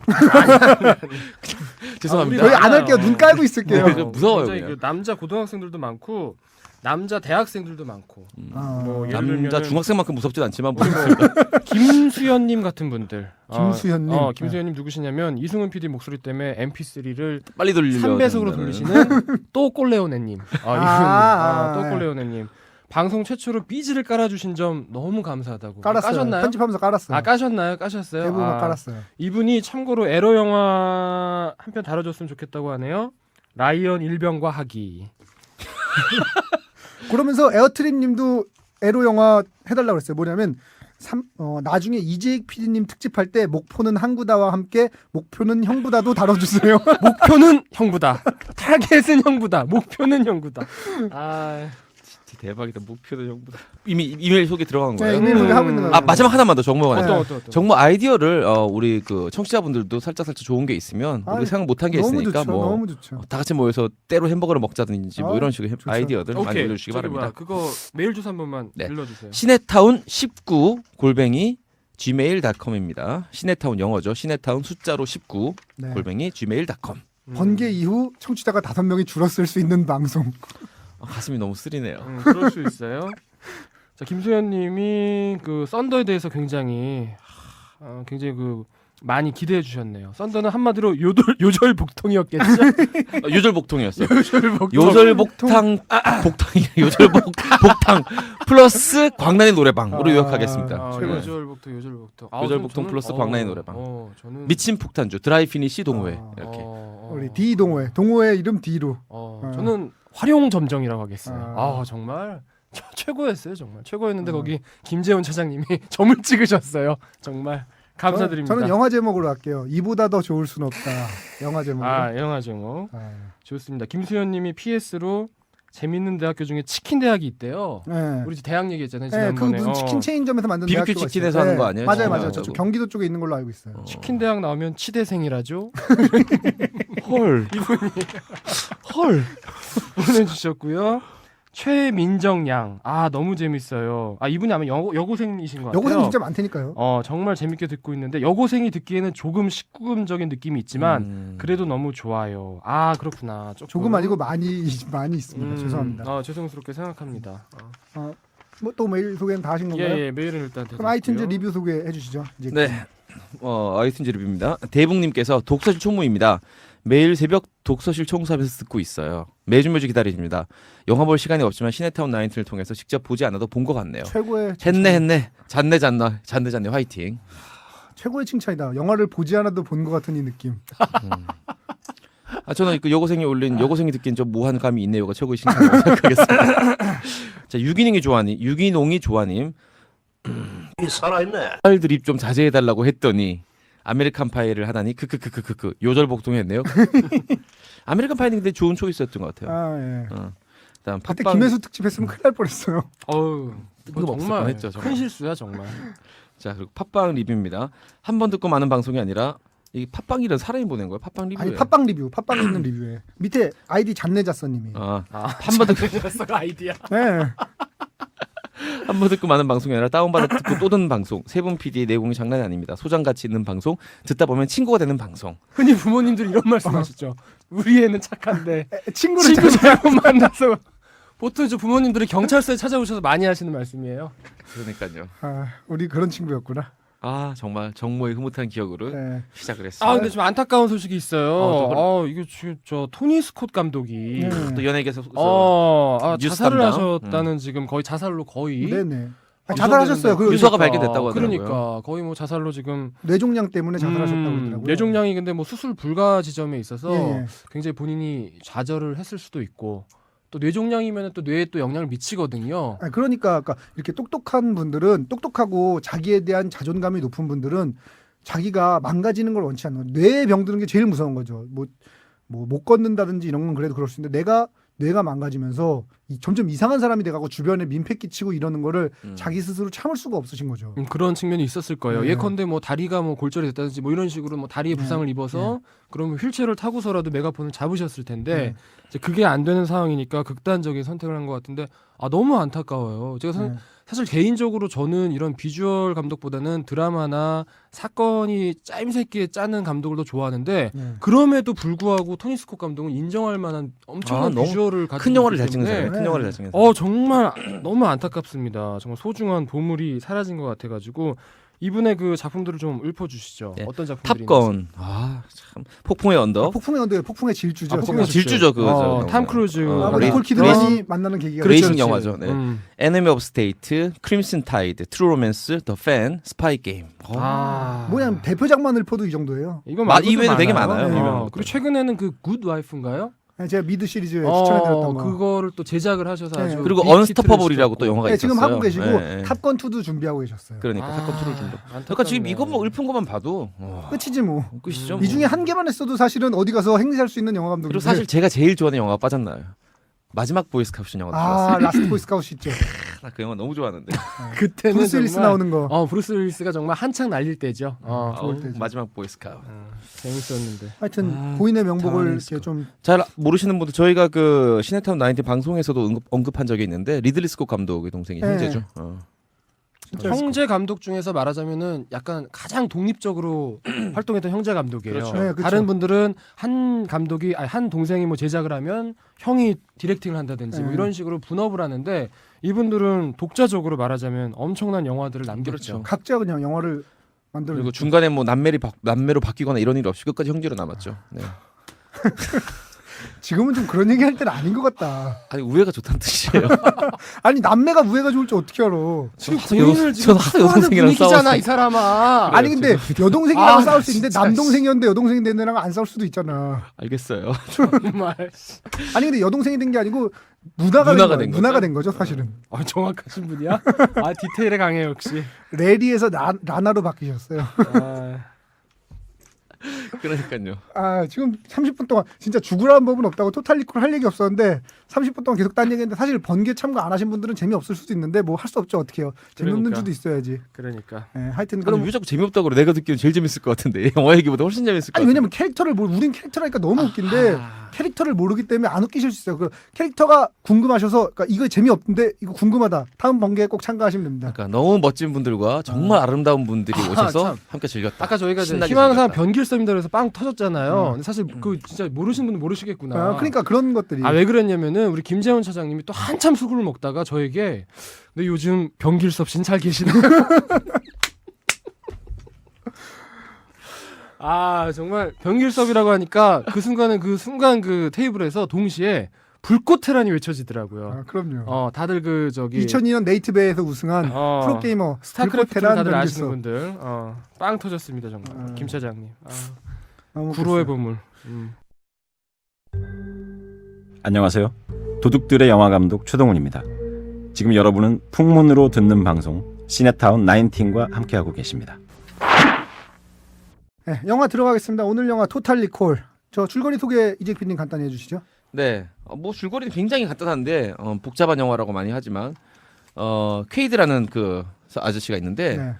죄송합니다. 저희 안 할게요. 눈 깔고 있을게요. 무서워요. 그 남자 고등학생들도 많고 남자 대학생들도 많고 뭐 예를 남자 들면은- 중학생만큼 무섭진 않지만 뭐 김수현님 같은 분들. 김수현님. 김수현님 누구시냐면 이승훈 PD 목소리 때문에 MP3를 빨리 돌리려 3배속으로 한다는. 돌리시는 또 꼴레오네님. 또 꼴레오네님. 방송 최초로 삐지를 깔아주신 점 너무 감사하다고. 깔았어요. 까셨나요? 편집하면서 깔았어요. 까셨나요? 까셨어요? 대부분 깔았어요. 이분이 참고로 에러 영화 한 편 다뤄줬으면 좋겠다고 하네요. 라이언 일병과 하기. 그러면서 에어트림님도 에로 영화 해달라고 그랬어요. 뭐냐면 나중에 이재익 PD님 특집할 때 목포는 항구다와 함께 목표는 형부다도 다뤄주세요. 목표는 형부다. 타겟은 형부다. 목표는 형부다. 아, 진짜 대박이다. 목표도 정보다. 이미 이메일 속에 들어간 네, 거예요. 이메일 소개 하고 있는 거예요. 아 마지막 하나만 더 정모가 네. 어떤. 정모 아이디어를 우리 그 청취자분들도 살짝 좋은 게 있으면 우리 생각 못한 게 너무 있으니까 좋죠. 뭐 너무 좋죠. 다 같이 모여서 때로 햄버거를 먹자든지 뭐 이런 식의 좋죠. 아이디어들 많이 오케이. 올려주시기 저기 바랍니다. 뭐야, 그거 메일 주소 한 번만 네. 들려주세요. 시네타운 19 골뱅이 gmail.com입니다. 시네타운 영어죠. 시네타운 숫자로 19 네. 골뱅이 gmail.com. 번개 이후 청취자가 5명이 줄었을 수 있는 방송. 가슴이 너무 쓰리네요. 그럴 수 있어요. 자, 김소연님이 그 썬더에 대해서 굉장히 그 많이 기대해 주셨네요. 썬더는 한마디로 요절복통이었겠죠. 요절복통이었어요. 요절복통. 요절복탕 복탕이 요절복탕 플러스 광란의 노래방으로 요약하겠습니다. 최고예요. 요절복통. 요절복통 플러스 광란의 노래방. 저는 미친 폭탄주 드라이피니시 동호회 이렇게. 우리 D 동호회. 동호회 이름 D로. 저는 활용점정이라고 하겠어요. 아. 정말 최고였어요. 정말 최고였는데 거기 김재훈 차장님이 점을 찍으셨어요. 정말 감사드립니다. 저는 영화 제목으로 할게요. 이보다 더 좋을 순 없다. 영화 제목으로. 영화 제목 좋습니다. 김수현님이 PS로 재밌는 대학교 중에 치킨 대학이 있대요. 네. 우리 대학 얘기했잖아요. 네, 그 지난번에. 무슨 치킨 체인점에서 만든 BBQ 대학교가 치킨에서 있어요. 하는 거 아니에요? 맞아요. 맞아요. 저쪽 경기도 쪽에 있는 걸로 알고 있어요. 치킨 대학 나오면 치대생이라죠. 헐. 헐. 보내주셨고요. 최민정 양. 너무 재밌어요. 이분이 아마 여고생이신 것 같아요. 여고생 진짜 많다니까요. 정말 재밌게 듣고 있는데 여고생이 듣기에는 조금 19금적인 느낌이 있지만 그래도 너무 좋아요. 그렇구나. 조금 아니고 많이 있습니다. 죄송합니다. 죄송스럽게 생각합니다. 뭐 또 메일 소개는 다 하신 건가요? 예, 메일은 일단 그럼 아이튠즈 리뷰 소개해 주시죠. 이제 네. 아이튠즈 리뷰입니다. 대북님께서 독서실 총무입니다. 매일 새벽 독서실 청소하면서 듣고 있어요. 매주 기다립니다. 영화 볼 시간이 없지만 시네타운 19을 통해서 직접 보지 않아도 본 것 같네요. 최고의 했네 잔네 화이팅. 최고의 칭찬이다. 영화를 보지 않아도 본 것 같은 이 느낌. 저는 그 여고생이 올린 여고생이 듣기엔 좀 모한 감이 있네요가 최고의 칭찬이라고 생각하겠습니다. 자, 유기농이 좋아님 살아있네. 딸 드립 좀 자제해달라고 했더니 아메리칸 파이를 하다니 요절복통했네요. 아메리칸 파이는 근데 좋은 초이스였던 것 같아요. 예. 그다음 그때 팟빵 김혜수 특집 했으면 큰일 날 뻔했어요. 정말 뻔했죠, 정말. 큰 실수야 정말. 자, 그리고 팟빵 리뷰입니다. 한 번 듣고 많은 방송이 아니라 이 팟빵이란 사람이 보낸 거예요. 팟빵 리뷰. 아니 팟빵 리뷰, 팟빵에 있는 리뷰에 밑에 아이디 잔내자서님이. 한 번 듣고 아이디야. 네. 한 번 듣고 많은 방송이 아니라 다운받아 듣고 또 듣는 방송. 세 분 PD의 내공이 장난이 아닙니다. 소장 가치 있는 방송. 듣다 보면 친구가 되는 방송. 흔히 부모님들이 이런 말씀하시죠. 우리 애는 착한데 친구를 친구 잘못 만나서 보통 이제 부모님들이 경찰서에 찾아오셔서 많이 하시는 말씀이에요. 그러니까요. 우리 그런 친구였구나. 정말 정모의 흐뭇한 기억으로 네. 시작을 했습니다. 근데 좀 안타까운 소식이 있어요. 이거 지금 저 토니 스콧 감독이 또 연예계에서 뉴스 자살을 담당. 하셨다는 지금 거의 자살로 거의 네네. 자살하셨어요. 그 유서가 발견됐다고 하더라고요. 그러니까 거의 뭐 자살로 지금 뇌종양 때문에 자살하셨다고 그러더라고요. 뇌종양이 근데 뭐 수술 불가 지점에 있어서 예. 굉장히 본인이 좌절을 했을 수도 있고 또 뇌종양이면 또 뇌에 또 영향을 미치거든요. 그러니까 이렇게 똑똑한 분들은 똑똑하고 자기에 대한 자존감이 높은 분들은 자기가 망가지는 걸 원치 않는 거예요. 뇌에 병드는 게 제일 무서운 거죠. 뭐 못 걷는다든지 이런 건 그래도 그럴 수 있는데 뇌가 망가지면서 점점 이상한 사람이 돼가고 주변에 민폐 끼치고 이러는 거를 자기 스스로 참을 수가 없으신 거죠. 그런 측면이 있었을 거예요. 네. 예컨대 뭐 다리가 뭐 골절이 됐다든지 뭐 이런 식으로 뭐 다리에 부상을 입어서 그러면 휠체어를 타고서라도 메가폰을 잡으셨을 텐데 이제 그게 안 되는 상황이니까 극단적인 선택을 한 것 같은데 너무 안타까워요. 제가 사실 개인적으로 저는 이런 비주얼 감독보다는 드라마나 사건이 짜임새 있게 짜는 감독을 더 좋아하는데 네. 그럼에도 불구하고 토니 스콧 감독은 인정할 만한 엄청난 너무 비주얼을 가지고 큰 영화를 잘 있기 찍는 때문에 사람이에요. 큰 영화를 잘 찍는 사람. 정말 너무 안타깝습니다. 정말 소중한 보물이 사라진 것 같아가지고 이분의 그 작품들을 좀 읊어주시죠. 예. 어떤 작품들이 탑건. 참 폭풍의 언덕. 폭풍의 언덕, 폭풍의 질주죠. 폭풍의 질주죠 그거죠. 탐 크루즈. 니콜 키드만이 만나는 계기가 레이싱 됐죠. 영화죠. 네. 에너미 오브 스테이트, 크림슨 타이드, 트루 로맨스, 더 팬, 스파이 게임. 뭐냐 대표작만 읊어도 이 정도예요. 이거 이외에도 되게 많아요. 네. 유명한 그리고 최근에는 그 굿 와이프인가요? 제가 미드 시리즈에 추천해드렸던 거. 그거를 또 제작을 하셔서 네. 아주 그리고 빅 언스토퍼블이라고 히트를 또 영화가 네, 있었어요. 지금 하고 계시고 네. 탑건 2도 준비하고 계셨어요. 그러니까 사건 2를 준비. 안타깝네. 그러니까 지금 이거 뭐 읊은 것만 봐도 끝이지 뭐. 끝이죠. 이 중에 한 개만 했어도 사실은 어디 가서 행세할 수 있는 영화 감독인데. 그리고 사실 제가 제일 좋아하는 영화가 빠졌나요. 마지막 보이스카우트 영화도 좋았어요. 라스트 보이스카우트 있죠. 나 그 영화 너무 좋아하는데. 그때는 브루스 윌리스 정말- 나오는 거. 브루스 윌리스가 정말 한창 날릴 때죠. 좋을 때죠. 마지막 보이스카우트. 재밌었는데. 하여튼 고인의 명복을 다운리스크. 이렇게 좀 잘 모르시는 분들 저희가 그 시네타운 19 방송에서도 언급한 적이 있는데 리들리 스콧 감독의 동생이 네. 형제죠. 형제 감독 중에서 말하자면은 약간 가장 독립적으로 활동했던 형제 감독이에요. 그렇죠. 네, 그렇죠. 다른 분들은 한 동생이 뭐 제작을 하면 형이 디렉팅을 한다든지 뭐 네. 이런 식으로 분업을 하는데 이분들은 독자적으로 말하자면 엄청난 영화들을 남겼죠. 그렇죠. 각자 그냥 영화를 만들어. 그리고 중간에 뭐 남매로 바뀌거나 이런 일 없이 끝까지 형제로 남았죠. 네. 지금은 좀 그런 얘기 할 때는 아닌 것 같다. 아니 우애가 좋다는 뜻이에요. 아니 남매가 우애가 좋을지 어떻게 알아? 전 하도 여동생이랑 분위기잖아 싸워서 이 사람아. 아니 근데 여동생이랑 싸울 수 있는데 진짜. 남동생이었는데 여동생이 된 애랑 안 싸울 수도 있잖아. 알겠어요. 정말 아니 근데 여동생이 된 게 아니고 누나가 누나가 된 된 거죠. 누나가 된 거죠 사실은. 정확하신 분이야. 디테일에 강해 역시. 레리에서 라나로 바뀌셨어요. 그러니까요. 지금 30분 동안 진짜 죽으라는 법은 없다고 토탈리콜 할 얘기 없었는데 30분 동안 계속 딴 얘기했는데 사실 번개 참가 안 하신 분들은 재미없을 수도 있는데 뭐 할 수 없죠. 어떻게 해요. 재밌는 그러니까. 주도 있어야지. 그러니까. 하여튼 그럼 그럼 왜 자꾸 재미없다고 그래? 내가 듣기엔 제일 재밌을 것 같은데 영화 얘기보다 훨씬 재밌을 것 아니 같아. 왜냐면 캐릭터를 우린 캐릭터라니까 너무 웃긴데 캐릭터를 모르기 때문에 안 웃기실 수 있어요. 그 캐릭터가 궁금하셔서 그러니까 이거 재미없는데 이거 궁금하다. 다음 번개에 꼭 참가하시면 됩니다. 그러니까 너무 멋진 분들과 정말 아름다운 분들이 오셔서 참. 함께 즐겼다. 아까 저희가 이제 신나게 희망사 즐겼다. 변길섭입니다 그래서 빵 터졌잖아요. 근데 사실 그 진짜 모르시는 분은 모르시겠구나. 그러니까 그런 것들이 왜 그랬냐면은 우리 김재원 차장님이 또 한참 술을 먹다가 저에게 근데 요즘 변길섭 씨는 잘 계시나요? 정말 변길섭이라고 하니까 그 순간 그 테이블에서 동시에 불꽃 테란이 외쳐지더라고요. 그럼요. 다들 그 저기 2002년 네이트베이에서 우승한 프로게이머 스타크래프트 불꽃 다들 테란 아시는 변길섭. 분들 빵 터졌습니다 정말. 김 차장님. 너무 구로의 웃겼어요. 보물. 안녕하세요. 도둑들의 영화 감독 최동훈입니다. 지금 여러분은 풍문으로 듣는 방송 시네타운 19과 함께하고 계십니다. 네, 영화 들어가겠습니다. 오늘 영화 토탈 리콜. 저 줄거리 소개 이재 PD님 간단히 해주시죠. 네, 뭐 줄거리는 굉장히 간단한데 복잡한 영화라고 많이 하지만 퀘이드라는 그 아저씨가 있는데 네.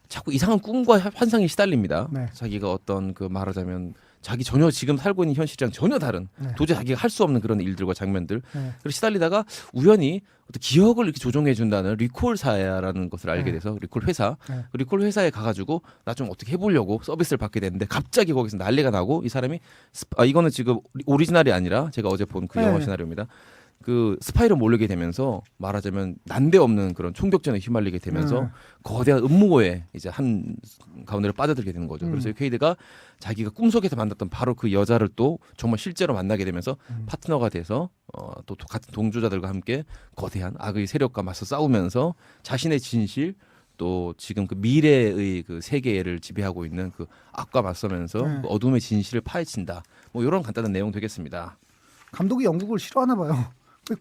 자꾸 이상한 꿈과 환상에 시달립니다. 네. 자기가 어떤 그 말하자면 자기 전혀 지금 살고 있는 현실이랑 전혀 다른 네. 도저히 자기가 할 수 없는 그런 일들과 장면들 네. 그래서 시달리다가 우연히 어떤 기억을 이렇게 조종해 준다는 리콜사라는 것을 알게 네. 돼서 리콜 회사 네. 그 리콜 회사에 가가지고 나 좀 어떻게 해보려고 서비스를 받게 됐는데 갑자기 거기서 난리가 나고 이 사람이 이거는 지금 오리지널이 아니라 제가 어제 본 그 영화 네. 시나리오입니다. 그 스파이로 몰리게 되면서 말하자면 난데없는 그런 총격전에 휘말리게 되면서 거대한 음모에 이제 한 가운데로 빠져들게 되는 거죠. 그래서 퀘이드가 자기가 꿈속에서 만났던 바로 그 여자를 또 정말 실제로 만나게 되면서 파트너가 돼서 또 같은 동조자들과 함께 거대한 악의 세력과 맞서 싸우면서 자신의 진실 또 지금 그 미래의 그 세계를 지배하고 있는 그 악과 맞서면서 그 어둠의 진실을 파헤친다. 뭐 이런 간단한 내용 되겠습니다. 감독이 영국을 싫어하나 봐요.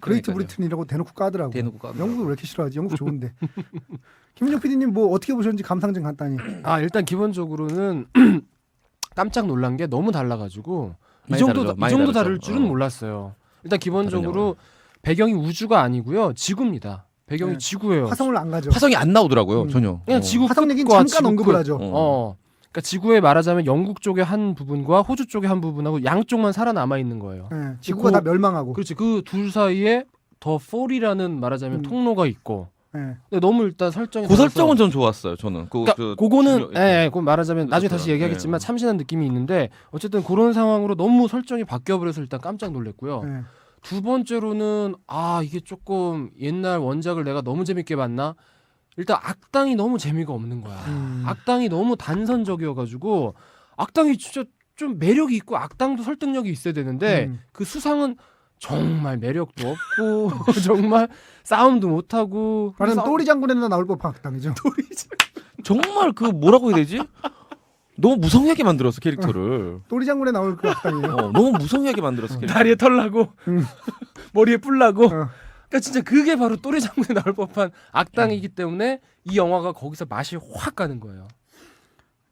그레이트 그러니까요. 브리튼이라고 대놓고 까더라고. 대놓고 까더라고. 영국을 왜 이렇게 싫어하지? 영국 좋은데. 김민정 PD님 뭐 어떻게 보셨는지 감상 좀 간단히. 일단 기본적으로는 깜짝 놀란 게 너무 달라가지고 이 많이 정도 다르죠. 이 많이 정도 다르죠. 다를 줄은 몰랐어요. 일단 기본적으로 배경이 우주가 아니고요 지구입니다. 배경이 네. 지구예요. 화성을 안 가죠. 화성이 안 나오더라고요 전혀. 그냥 지구 화성 얘기는 끝과 잠깐 지구 언급을 끝. 하죠. 그러니까 지구에 말하자면 영국 쪽의 한 부분과 호주 쪽의 한 부분하고 양쪽만 살아남아 있는 거예요. 지구가 다 멸망하고. 그렇지. 그 둘 사이에 더 4이라는 말하자면 통로가 있고 네. 근데 너무 일단 설정이 그 달라서- 설정은 전 좋았어요. 저는 그거는 그거 말하자면 나중에 다시 그렇죠. 얘기하겠지만 네. 참신한 느낌이 있는데 어쨌든 그런 상황으로 너무 설정이 바뀌어버려서 일단 깜짝 놀랐고요. 네. 두 번째로는 이게 조금 옛날 원작을 내가 너무 재밌게 봤나? 일단 악당이 너무 재미가 없는 거야. 악당이 너무 단선적이어가지고 악당이 진짜 좀 매력이 있고 악당도 설득력이 있어야 되는데 그 수상은 정말 매력도 없고 정말 싸움도 못하고 말하자면 또리 장군에나 나올 법한 악당이죠. 정말 그 뭐라고 해야 되지? 너무 무성하게 만들었어 캐릭터를. 또리 장군에 나올 그 악당이에요. 너무 무성하게 만들었어 캐릭터. 다리에 털 나고 머리에 뿔 나고 어. 그러니까 진짜 그게 바로 또리 장군에 나올 법한 악당이기 때문에 이 영화가 거기서 맛이 확 가는 거예요.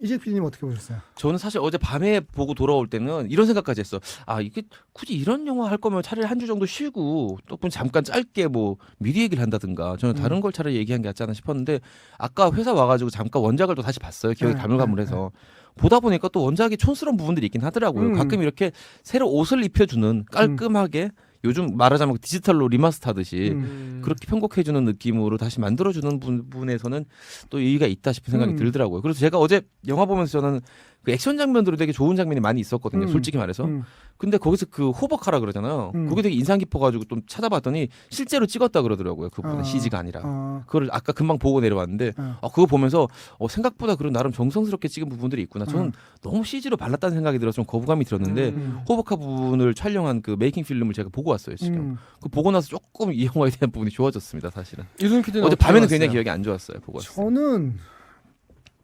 이재 PD님 어떻게 보셨어요? 저는 사실 어제 밤에 보고 돌아올 때는 이런 생각까지 했어. 이게 굳이 이런 영화 할 거면 차라리 한 주 정도 쉬고 또 잠깐 짧게 뭐 미리 얘기를 한다든가 저는 다른 걸 차라리 얘기한 게 낫지 않나 싶었는데 아까 회사 와가지고 잠깐 원작을 또 다시 봤어요. 기억이 가물가물해서. 보다 보니까 또 원작이 촌스러운 부분들이 있긴 하더라고요. 가끔 이렇게 새로 옷을 입혀주는 깔끔하게 요즘 말하자면 디지털로 리마스터 하듯이 그렇게 편곡해주는 느낌으로 다시 만들어주는 부분에서는 또 의의가 있다 싶은 생각이 들더라고요. 그래서 제가 어제 영화 보면서 저는 그 액션 장면들로 되게 좋은 장면이 많이 있었거든요. 솔직히 말해서. 근데 거기서 그 호버카라 그러잖아요. 그게 되게 인상 깊어가지고 좀 찾아봤더니 실제로 찍었다 그러더라고요. 그분은 CG가 아니라. 그걸 아까 금방 보고 내려왔는데 그거 보면서 생각보다 그런 나름 정성스럽게 찍은 부분들이 있구나. 저는 너무 CG로 발랐다는 생각이 들어서 좀 거부감이 들었는데 호버카 부분을 촬영한 그 메이킹 필름을 제가 보고 왔어요. 지금. 그 보고 나서 조금 이 영화에 대한 부분이 좋아졌습니다. 사실은. 이승훈 PD는 어제 밤에는 굉장히 기억이 안 좋았어요. 보고 왔어요. 저는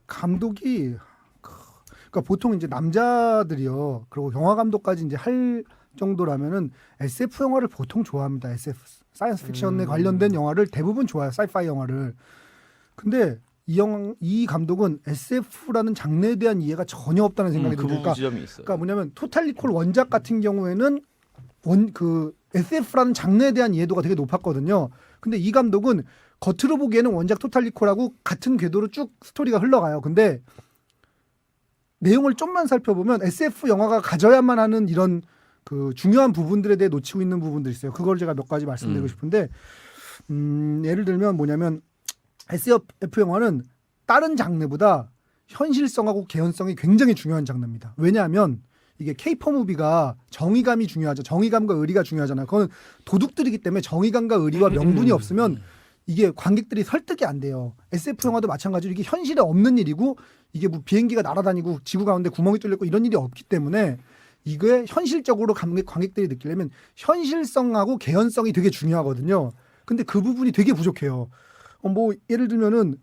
감독이 그러니까 보통 이제 남자들이요. 그리고 영화 감독까지 이제 할 정도라면은 SF 영화를 보통 좋아합니다. SF 사이언스 픽션에 관련된 영화를 대부분 좋아해요. 사이파이 영화를. 근데 이 감독은 SF라는 장르에 대한 이해가 전혀 없다는 생각이 그 들어요. 부분 지점이 있어요. 그러니까 뭐냐면 토탈 리콜 원작 같은 경우에는 그 SF라는 장르에 대한 이해도가 되게 높았거든요. 근데 이 감독은 겉으로 보기에는 원작 토탈 리콜하고 같은 궤도로 쭉 스토리가 흘러가요. 근데 내용을 좀만 살펴보면 SF 영화가 가져야만 하는 이런 그 중요한 부분들에 대해 놓치고 있는 부분들이 있어요. 그걸 제가 몇 가지 말씀드리고 싶은데 예를 들면 뭐냐면 SF 영화는 다른 장르보다 현실성하고 개연성이 굉장히 중요한 장르입니다. 왜냐하면 이게 케이퍼 무비가 정의감이 중요하죠. 정의감과 의리가 중요하잖아요. 그건 도둑들이기 때문에 정의감과 의리와 명분이 없으면 이게 관객들이 설득이 안 돼요. SF 영화도 마찬가지로 이게 현실에 없는 일이고 이게 뭐 비행기가 날아다니고 지구 가운데 구멍이 뚫렸고 이런 일이 없기 때문에 이게 현실적으로 관객들이 느끼려면 현실성하고 개연성이 되게 중요하거든요. 근데 그 부분이 되게 부족해요. 뭐 예를 들면은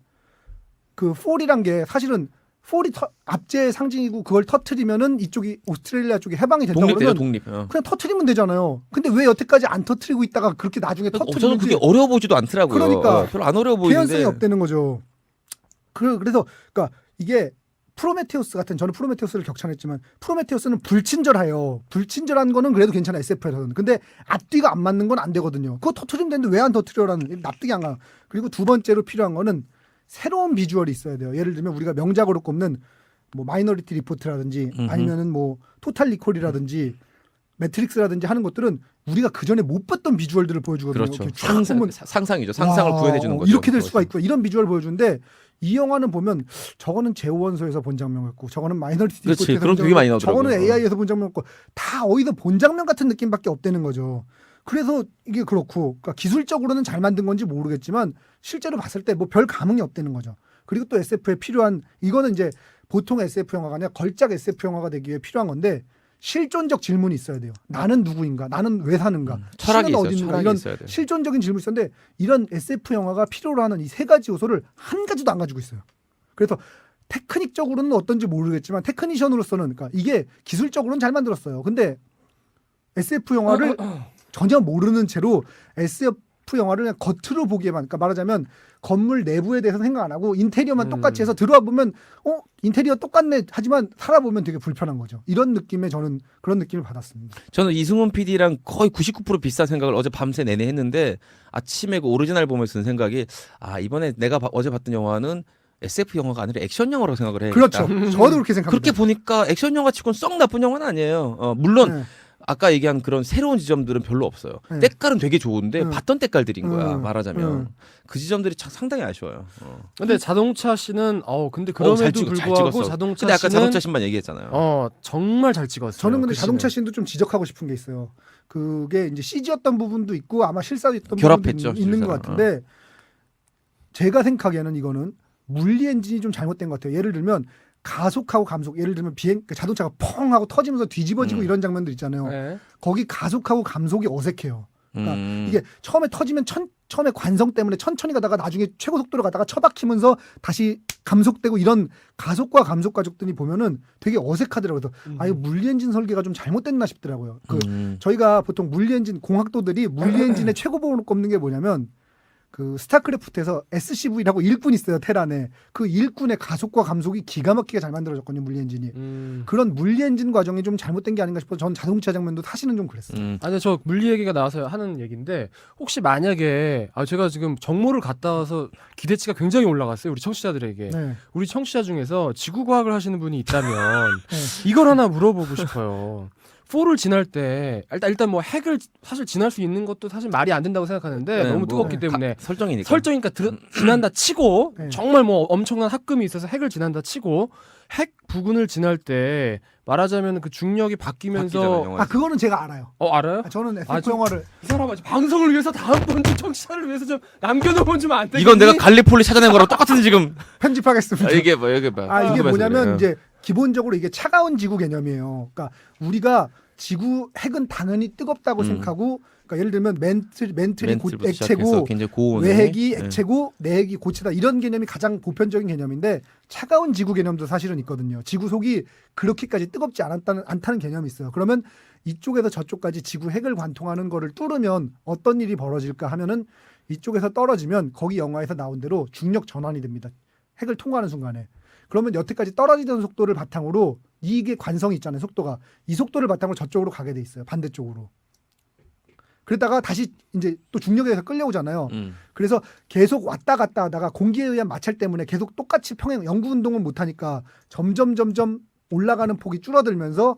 그 폴이란 게 사실은 폴이 압제의 상징이고 그걸 터트리면은 이쪽이 오스트레일리아 쪽이 해방이 된다고 독립돼요, 그러면 독립. 그냥 터트리면 되잖아요. 근데 왜 여태까지 안 터트리고 있다가 그렇게 나중에 저는 터트리는지 그게 어려워 보지도 않더라고요. 그러니까 별로 안 어려워 보이는데. 개연성이 없다는 거죠. 그래서 그러니까 이게 프로메테우스 같은 저는 프로메테우스를 격찬했지만 프로메테우스는 불친절해요. 불친절한 거는 그래도 괜찮아 SF에서는. 근데 앞뒤가 안 맞는 건 안 되거든요. 그거 터트리면 되는데 왜 안 터트려라는 납득이 안 가. 그리고 두 번째로 필요한 거는 새로운 비주얼이 있어야 돼요. 예를 들면 우리가 명작으로 꼽는 뭐 마이너리티 리포트라든지 아니면은 뭐 토탈 리콜이라든지 매트릭스라든지 하는 것들은 우리가 그 전에 못 봤던 비주얼들을 보여주거든요. 그렇죠. 이렇게 쫙 보면 상상이죠. 상상을 와, 구현해 주는 거죠. 이렇게 될 수가 있고 이런 비주얼을 보여주는데 이 영화는 보면 저거는 제오원소에서 본 장면이었고 저거는 마이너리티 그렇지. 리포트에서 그런 본 되게 많이 장면, 나오더라고요. 저거는 AI에서 본 장면이었고 다 어디서 본 장면 같은 느낌밖에 없다는 거죠. 그래서 이게 그렇고 그러니까 기술적으로는 잘 만든 건지 모르겠지만 실제로 봤을 때 뭐 별 감흥이 없다는 거죠. 그리고 또 SF에 필요한 이거는 이제 보통 SF 영화가 아니라 걸작 SF 영화가 되기 위해 필요한 건데 실존적 질문이 있어야 돼요. 나는 누구인가? 나는 왜 사는가? 철학이 신은 있어요. 어디 있는가? 철학이 이런 있어야 돼요. 실존적인 질문이 있었는데 이런 SF 영화가 필요로 하는 이 세 가지 요소를 한 가지도 안 가지고 있어요. 그래서 테크닉적으로는 어떤지 모르겠지만 테크니션으로서는 그러니까 이게 기술적으로는 잘 만들었어요. 근데 SF 영화를 전혀 모르는 채로 SF 영화를 그냥 겉으로 보기에만 그러니까 말하자면 건물 내부에 대해서 생각 안 하고 인테리어만 똑같이 해서 들어와 보면 인테리어 똑같네 하지만 살아보면 되게 불편한 거죠. 이런 느낌의 저는 그런 느낌을 받았습니다. 저는 이승훈 PD랑 거의 99% 비슷한 생각을 어제 밤새 내내 했는데 아침에 그 오리지널 보면서 든 생각이 이번에 내가 어제 봤던 영화는 SF 영화가 아니라 액션 영화라고 생각을 해요. 그렇죠. 저도 그렇게 생각합니다. 그렇게 보니까 액션 영화 치고는 썩 나쁜 영화는 아니에요. 물론 네. 아까 얘기한 그런 새로운 지점들은 별로 없어요. 네. 때깔은 되게 좋은데 봤던 때깔들인 거야. 음. 말하자면 그 지점들이 참 상당히 아쉬워요. 근데 자동차 씨는 근데 그럼에도 잘 불구하고 찍었어. 자동차 근데 아까 씨는 자동차 신만 얘기했잖아요. 정말 잘 찍었어요. 저는 근데 그 자동차 씬은. 씬도 좀 지적하고 싶은 게 있어요. 그게 이제 CG였던 부분도 있고 아마 실사였던 결합했죠, 부분도 있는 것 실사랑. 같은데 제가 생각하기에는 이거는 물리 엔진이 좀 잘못된 것 같아요. 예를 들면 가속하고 감속, 예를 들면 그 자동차가 펑 하고 터지면서 뒤집어지고 이런 장면들 있잖아요. 네. 거기 가속하고 감속이 어색해요. 그러니까 음. 이게 처음에 터지면 처음에 관성 때문에 천천히 가다가 나중에 최고 속도로 가다가 처박히면서 다시 감속되고 이런 가속과 감속 가족들이 보면은 되게 어색하더라고요. 그래서 아, 이거 물리 엔진 설계가 좀 잘못됐나 싶더라고요. 저희가 보통 물리 엔진 공학도들이 물리 엔진의 최고 보호를 꼽는 게 뭐냐면 그 스타크래프트에서 SCV라고 일꾼 있어요. 테란에. 그 일꾼의 가속과 감속이 기가 막히게 잘 만들어졌거든요. 물리 엔진이. 그런 물리 엔진 과정이 좀 잘못된 게 아닌가 싶어서 전 자동차 장면도 사실은 좀 그랬어요. 아니 저 물리 얘기가 나와서 하는 얘기인데 혹시 만약에 제가 지금 정모를 갔다 와서 기대치가 굉장히 올라갔어요. 우리 청취자들에게. 네. 우리 청취자 중에서 지구과학을 하시는 분이 있다면 이걸 하나 물어보고 싶어요. 4를 지날 때 일단 뭐 핵을 사실 지날 수 있는 것도 사실 말이 안 된다고 생각하는데 너무 뜨겁기 때문에 설정이니까 지난다 치고 네. 정말 뭐 엄청난 합금이 있어서 핵을 지난다 치고 핵 부근을 지날 때 말하자면 그 중력이 바뀌면서 그거는 제가 알아요. 알아요? 저는 SF 영화를 이 사람아 방송을 위해서 다음번 주 청취자를 위해서 좀 남겨놓으면 좀 안 되겠니? 이건 내가 갈리폴리 찾아낸 거랑 똑같은 지금 편집하겠습니다. 이게 이게 이게 뭐냐면 이제 기본적으로 이게 차가운 지구 개념이에요. 그러니까 우리가 지구 핵은 당연히 뜨겁다고 생각하고, 그러니까 예를 들면 멘틀이 액체고 외핵이 액체고 내핵이 고체다 이런 개념이 가장 보편적인 개념인데 차가운 지구 개념도 사실은 있거든요. 지구 속이 그렇게까지 뜨겁지 않다는 개념이 있어요. 그러면 이쪽에서 저쪽까지 지구 핵을 관통하는 거를 뚫으면 어떤 일이 벌어질까 하면은 이쪽에서 떨어지면 거기 영화에서 나온 대로 중력 전환이 됩니다. 핵을 통과하는 순간에. 그러면 여태까지 떨어지던 속도를 바탕으로 이게 관성이 있잖아요. 속도가. 이 속도를 바탕으로 저쪽으로 가게 돼 있어요. 반대쪽으로. 그러다가 다시 이제 또 중력에 의해서 끌려오잖아요. 그래서 계속 왔다 갔다 하다가 공기에 의한 마찰 때문에 계속 똑같이 평행 영구 운동을 못 하니까 점점 올라가는 폭이 줄어들면서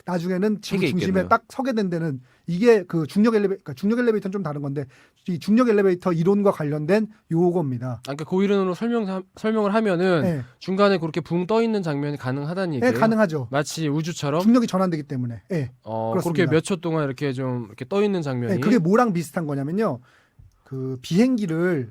나중에는 지구 중심에 있겠네요. 딱 서게 된 데는 이게 그 중력 엘리베이터는 좀 다른 건데 이 중력 엘리베이터 이론과 관련된 요거입니다. 그러니까 그 이론으로 설명을 하면은 네. 중간에 그렇게 붕 떠 있는 장면이 가능하다는 얘기예요. 네, 가능하죠. 마치 우주처럼 중력이 전환되기 때문에. 네. 그렇게 그렇습니다. 몇 초 동안 이렇게 좀 이렇게 떠 있는 장면이. 네, 그게 뭐랑 비슷한 거냐면요. 그 비행기를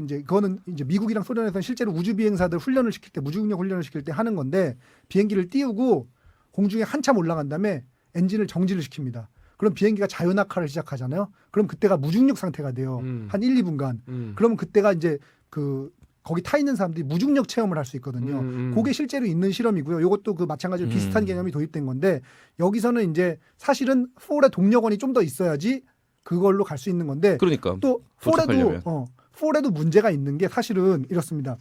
이제 그거는 이제 미국이랑 소련에서는 실제로 우주 비행사들 훈련을 시킬 때 무중력 훈련을 시킬 때 하는 건데 비행기를 띄우고 공중에 한참 올라간 다음에 엔진을 정지를 시킵니다. 그럼 비행기가 자유낙하를 시작하잖아요. 그럼 그때가 무중력 상태가 돼요. 한 1, 2분간. 그러면 그때가 이제 거기 타 있는 사람들이 무중력 체험을 할 수 있거든요. 그게 실제로 있는 실험이고요. 이것도 그 마찬가지로 비슷한 개념이 도입된 건데 여기서는 이제 사실은 4의 동력원이 좀 더 있어야지 그걸로 갈 수 있는 건데 그러니까 또 4에도 문제가 있는 게 사실은 이렇습니다.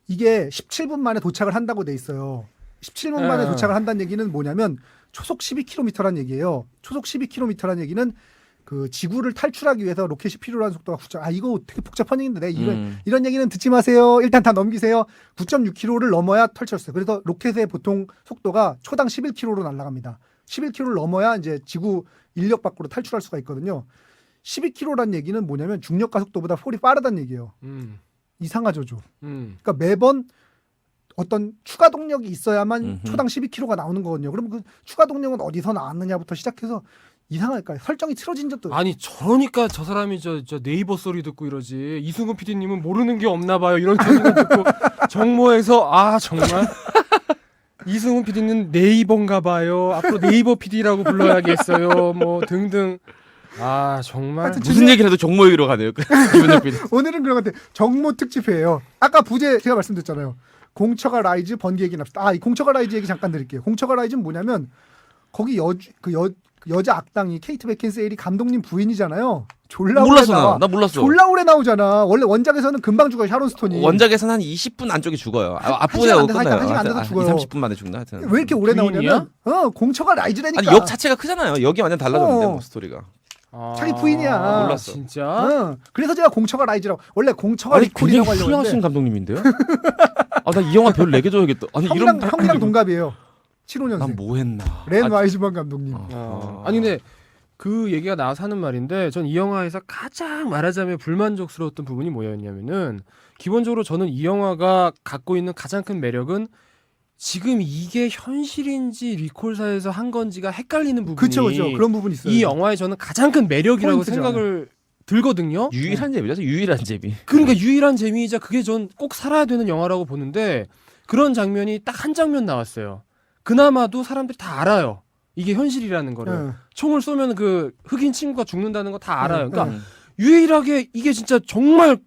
이게 17분 만에 도착을 한다고 돼 있어요. 17분 만에 도착을 한다는 얘기는 뭐냐면 초속 12km라는 얘기예요. 초속 12km라는 얘기는 그 지구를 탈출하기 위해서 로켓이 필요한 속도가 9. 이거 되게 복잡한 얘기인데 이런 얘기는 듣지 마세요. 일단 다 넘기세요. 9.6km를 넘어야 탈출했어요. 그래서 로켓의 보통 속도가 초당 11km로 날아갑니다. 11km를 넘어야 이제 지구 인력 밖으로 탈출할 수가 있거든요. 12km라는 얘기는 뭐냐면 중력가 속도보다 폴이 빠르다는 얘기예요. 이상하죠, 좀. 그러니까 매번 어떤 추가 동력이 있어야만 초당 12km가 나오는 거거든요. 그럼 그 추가 동력은 어디서 나왔느냐부터 시작해서 이상할까요? 설정이 틀어진 적도. 아니 저러니까 저 사람이 저 네이버 소리 듣고 이러지. 이승훈 PD님은 모르는 게 없나 봐요. 이런 소리를 듣고 정모에서 정말 이승훈 PD는 네이버인가 봐요. 앞으로 네이버 PD라고 불러야겠어요. 뭐 등등. 정말 무슨 얘기를 해도 정모 얘기로 가네요. 기분 좋게. 오늘은 그런 것 같아요. 정모 특집회예요. 아까 부제 제가 말씀드렸잖아요. 공처가 라이즈 번개 얘기 납시다. 이 공처가 라이즈 얘기 잠깐 드릴게요. 공처가 라이즈는 뭐냐면 거기 여자 악당이 케이트 베킨세일이 감독님 부인이잖아요. 졸라 나 몰랐어. 졸라 오래 나오잖아. 원래 원작에서는 금방 죽어요. 샤론 스톤이. 원작에서는 한 20분 안쪽에 죽어요. 앞부분에 끝나요. 1시간 안 돼서 죽어요. 30분 만에 죽나 하여튼. 왜 이렇게 오래 나오냐면 공처가 라이즈라니까. 아니 역 자체가 크잖아요. 역이 완전 달라졌는데 뭐 스토리가. 자기 부인이야. 몰랐어. 진짜? 그래서 제가 공처가 라이즈라고. 원래 공처가 리콜이라고 하려고 훌륭하신 감독님인데요? 나 이 영화 별 4개 줘야겠다. 아니 형이랑 동갑이에요. 75년생. 난 뭐 했나? 렌 와이즈만 감독님. 아니 근데 그 얘기가 나와서 하는 말인데 전 이 영화에서 가장 말하자면 불만족스러웠던 부분이 뭐였냐면은 기본적으로 저는 이 영화가 갖고 있는 가장 큰 매력은 지금 이게 현실인지 리콜사에서 한 건지가 헷갈리는 부분이 그렇죠, 그렇죠. 그런 부분이 있어요. 이 영화의 저는 가장 큰 매력이라고 포인트죠. 생각을 들거든요. 유일한 재미죠. 유일한 재미. 그러니까 유일한 재미이자 그게 전 꼭 살아야 되는 영화라고 보는데 그런 장면이 딱 한 장면 나왔어요. 그나마도 사람들이 다 알아요. 이게 현실이라는 거를. 네. 총을 쏘면 그 흑인 친구가 죽는다는 거 다 알아요. 그러니까 네. 유일하게 이게 진짜 정말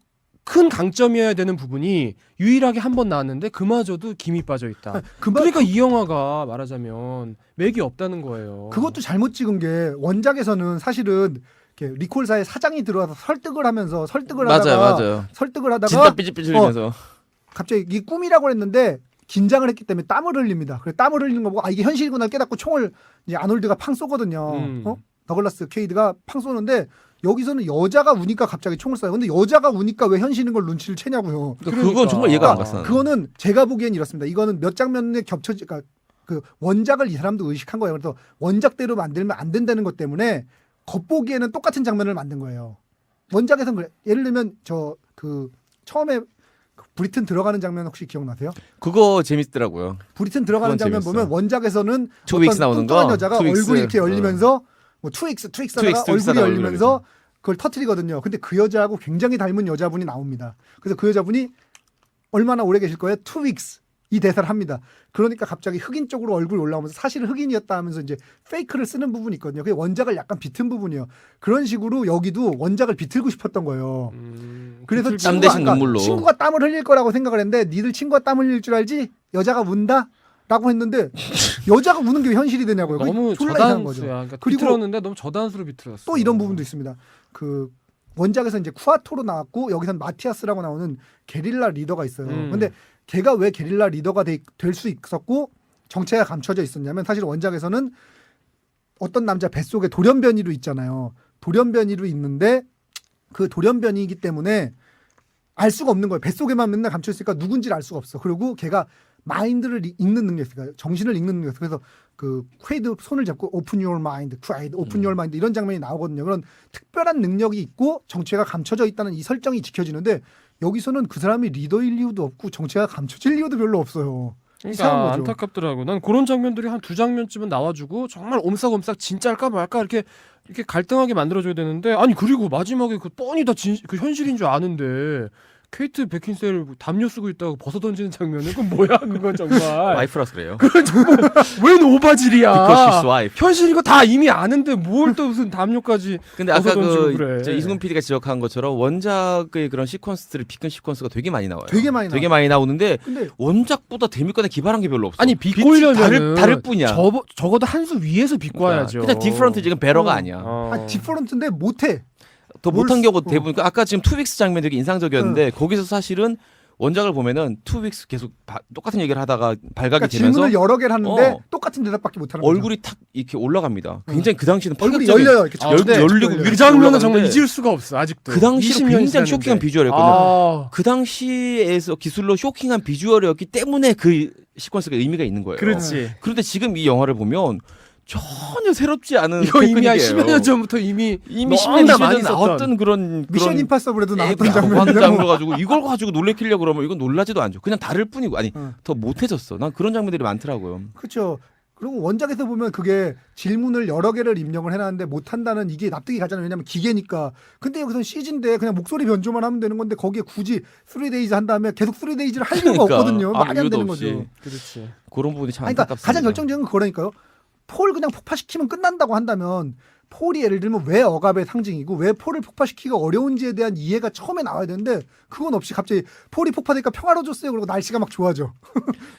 큰 강점이어야 되는 부분이 유일하게 한 번 나왔는데 그마저도 김이 빠져 있다. 그러니까 이 영화가 말하자면 맥이 없다는 거예요. 그것도 잘못 찍은 게 원작에서는 사실은 이렇게 리콜사의 사장이 들어와서 설득을 하면서 맞아요. 설득을 하다가 진짜 삐질삐질면서 갑자기 이 꿈이라고 했는데 긴장을 했기 때문에 땀을 흘립니다. 그래 땀을 흘리는 거 보고 아 이게 현실이구나 깨닫고 총을 이제 아놀드가 팡 쏘거든요. 더글라스 케이드가 팡 쏘는데 여기서는 여자가 우니까 갑자기 총을 쏴요. 근데 여자가 우니까 왜 현실인 걸 눈치를 채냐고요. 그건 정말 이해가 안 갔어요. 그거는 제가 보기엔 이렇습니다. 이거는 몇 장면에 겹쳐지, 그러니까 그 원작을 이 사람도 의식한 거예요. 그래서 원작대로 만들면 안 된다는 것 때문에 겉보기에는 똑같은 장면을 만든 거예요. 원작에서는 그래. 예를 들면 저 그 처음에 브리튼 들어가는 장면 혹시 기억나세요? 그거 재밌더라고요. 브리튼 들어가는 그건 장면 재밌어. 보면 원작에서는 투윅스 어떤 나오는 뚱뚱한 거? 여자가 투윅스. 얼굴이 이렇게 열리면서 뭐 트윅스 하다가 트윅스 얼굴이 하다가 열리면서 그걸 터뜨리거든요. 근데 그 여자하고 굉장히 닮은 여자분이 나옵니다. 그래서 그 여자분이 얼마나 오래 계실 거예요? 2weeks 이 대사를 합니다. 그러니까 갑자기 흑인 쪽으로 얼굴이 올라오면서 사실은 흑인이었다 하면서 이제 페이크를 쓰는 부분이 있거든요. 그게 원작을 약간 비튼 부분이에요. 그런 식으로 여기도 원작을 비틀고 싶었던 거예요. 그래서 땀 대신 눈물로. 친구가 땀을 흘릴 거라고 생각을 했는데 니들 친구가 땀 흘릴 줄 알지? 여자가 운다? 라고 했는데 여자가 우는 게 현실이 되냐고요. 그게 너무 졸라 이상한 거죠. 저단수야. 그러니까 그리고 비틀었는데 너무 저단수로 비틀었어. 또 이런 부분도 있습니다. 그 원작에서 이제 쿠아토로 나왔고 여기선 마티아스라고 나오는 게릴라 리더가 있어요. 근데 걔가 왜 게릴라 리더가 될 수 있었고 정체가 감춰져 있었냐면 사실 원작에서는 어떤 남자 뱃속에 돌연변이로 있잖아요. 돌연변이로 있는데 그 돌연변이기 때문에 알 수가 없는 거예요. 뱃속에만 맨날 감춰 있으니까 누군지를 알 수가 없어. 그리고 걔가 마인드를 읽는 능력이 있어요. 정신을 읽는 능력이 있어요. 그래서 그 퀘이드 손을 잡고 오픈 유어 마인드, 퀘이드 오픈 유어 마인드 이런 장면이 나오거든요. 그런 특별한 능력이 있고 정체가 감춰져 있다는 이 설정이 지켜지는데 여기서는 그 사람이 리더일 이유도 없고 정체가 감춰질 이유도 별로 없어요. 이상한 그러니까 거죠. 안타깝더라고. 난 그런 장면들이 한 두 장면쯤은 나와주고 정말 옴싹옴싹 진짜일까 말까 이렇게 갈등하게 만들어줘야 되는데 아니 그리고 마지막에 그 뻔히 다 그 현실인 줄 아는데 케이트 베킨셀 담요 쓰고 있다고 벗어 던지는 장면은 그건 뭐야 그건 정말. 와이프라서 그래요. 그건 정말 웬 오바질이야. Because she's wife. 현실인 거 다 이미 아는데 뭘 또 무슨 담요까지. 근데 아까 벗어 던지고 그래. 저 이승훈 PD가 지적한 것처럼 원작의 그런 시퀀스들을 비큰 시퀀스가 되게 많이 나와요. 되게 많이 나오는데 근데 원작보다 재밌거나 기발한 게 별로 없어. 아니 비꼬려면 다를 뿐이야. 적어도 한 수 위에서 비꼬아야죠. 그냥 디퍼런트 지금 배러가 아니야. 디퍼런트인데 못해. 더 못한 경우 대부분 아까 지금 투윅스 장면 되게 인상적이었는데 거기서 사실은 원작을 보면은 투윅스 계속 똑같은 얘기를 하다가 발각이 그러니까 되면서 질문을 여러 개를 하는데 똑같은 대답밖에 못하는 거죠. 얼굴이 탁 이렇게 올라갑니다. 굉장히 그 당시는 얼굴이 파격적인- 열려요. 이렇게 열리고 그 위로 장면은 정말 올라가는데 잊을 수가 없어 아직도. 그 당시는 20년이 굉장히 지났는데. 쇼킹한 비주얼이었거든요. 그 당시에서 기술로 쇼킹한 비주얼이었기 때문에 그 시퀀스가 의미가 있는 거예요. 그렇지. 그런데 지금 이 영화를 보면 전혀 새롭지 않은 이거 이미 한 테크닉이에요. 10여 년 전부터 이미 10년 너무나 많이 썼던. 나왔던 그런 미션 임파서블에도 나왔던 장면을 장면이라고. 가지고 이걸 가지고 놀래키려고 그러면 이건 놀라지도 않죠. 그냥 다를 뿐이고 아니 더 못해졌어. 난 그런 장면들이 많더라고요. 그렇죠. 그리고 원작에서 보면 그게 질문을 여러 개를 입력을 해놨는데 못한다는 이게 납득이 가잖아요. 왜냐면 기계니까. 근데 여기서는 CG인데 그냥 목소리 변조만 하면 되는 건데 거기에 굳이 3days 한 다음에 계속 3days를 할 이유가 그러니까, 없거든요. 아무 말이 안 이유도 되는 없이. 거죠. 그렇지. 그런 부분이 참 아니, 그러니까 안타깝습니다. 가장 결정적인 건 그러니까요. 폴 그냥 폭파시키면 끝난다고 한다면 폴이 예를 들면 왜 억압의 상징이고 왜 폴을 폭파시키기가 어려운지에 대한 이해가 처음에 나와야 되는데 그건 없이 갑자기 폴이 폭파되니까 평화로워졌어요. 그리고 날씨가 막 좋아져.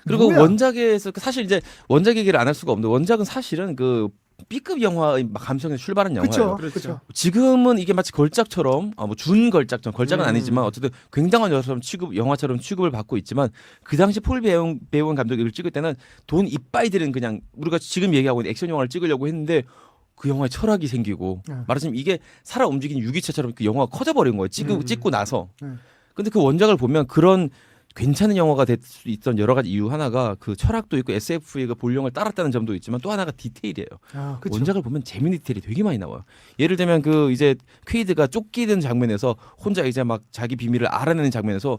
그리고 뭐야? 원작에서 사실 이제 원작 얘기를 안 할 수가 없는데 원작은 사실은 그 B급 영화의 감성에서 출발한 영화예요. 그렇죠. 지금은 이게 마치 걸작처럼 뭐 준걸작처럼 걸작은 아니지만 어쨌든 굉장한 영화처럼 취급을 받고 있지만 그 당시 폴 배우원 감독이 이걸 찍을 때는 돈 이빠이 들은 그냥 우리가 지금 얘기하고 있는 액션 영화를 찍으려고 했는데 그 영화에 철학이 생기고 말하자면 이게 살아 움직이는 유기체처럼 그 영화가 커져버린 거예요. 찍고 나서. 근데 그 원작을 보면 그런 괜찮은 영화가 될 수 있던 여러 가지 이유 하나가 그 철학도 있고 SF의 그 본령을 따랐다는 점도 있지만 또 하나가 디테일이에요. 그쵸. 원작을 보면 재밌는 디테일이 되게 많이 나와요. 예를 들면 그 이제 퀘이드가 쫓기는 장면에서 혼자 이제 막 자기 비밀을 알아내는 장면에서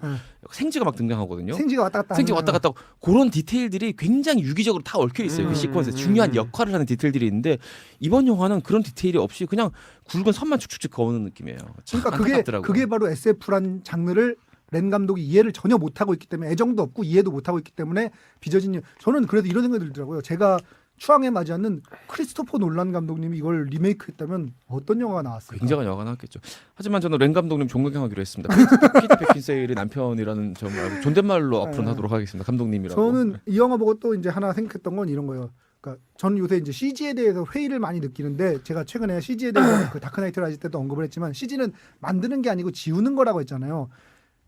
생쥐가 막 등장하거든요. 생쥐가 왔다 갔다. 생쥐가 왔다 갔다 하고 그런 디테일들이 굉장히 유기적으로 다 얽혀 있어요. 그 시퀀스에 중요한 역할을 하는 디테일들이 있는데 이번 영화는 그런 디테일이 없이 그냥 굵은 선만 축축축 그어오는 느낌이에요. 참 그러니까 안타깝더라고요. 그게 바로 SF란 장르를 렌 감독이 이해를 전혀 못하고 있기 때문에 애정도 없고 이해도 못하고 있기 때문에 빚어진 저는 그래도 이런 생각이 들더라고요. 제가 추앙에 맞지 않는 크리스토퍼 놀란 감독님이 이걸 리메이크했다면 어떤 영화가 나왔을까? 굉장한 영화가 나왔겠죠. 하지만 저는 렌 감독님 존경하기로 했습니다. 피트 베킨세일의 남편이라는 점 말고 존댓말로 앞으로 하도록 하겠습니다. 감독님이라고. 저는 이 영화 보고 또 이제 하나 생각했던 건 이런 거예요. 그러니까 저는 요새 이제 CG에 대해서 회의를 많이 느끼는데 제가 최근에 CG에 대해서 그 다크나이트 라이즈 때도 언급을 했지만 CG는 만드는 게 아니고 지우는 거라고 했잖아요.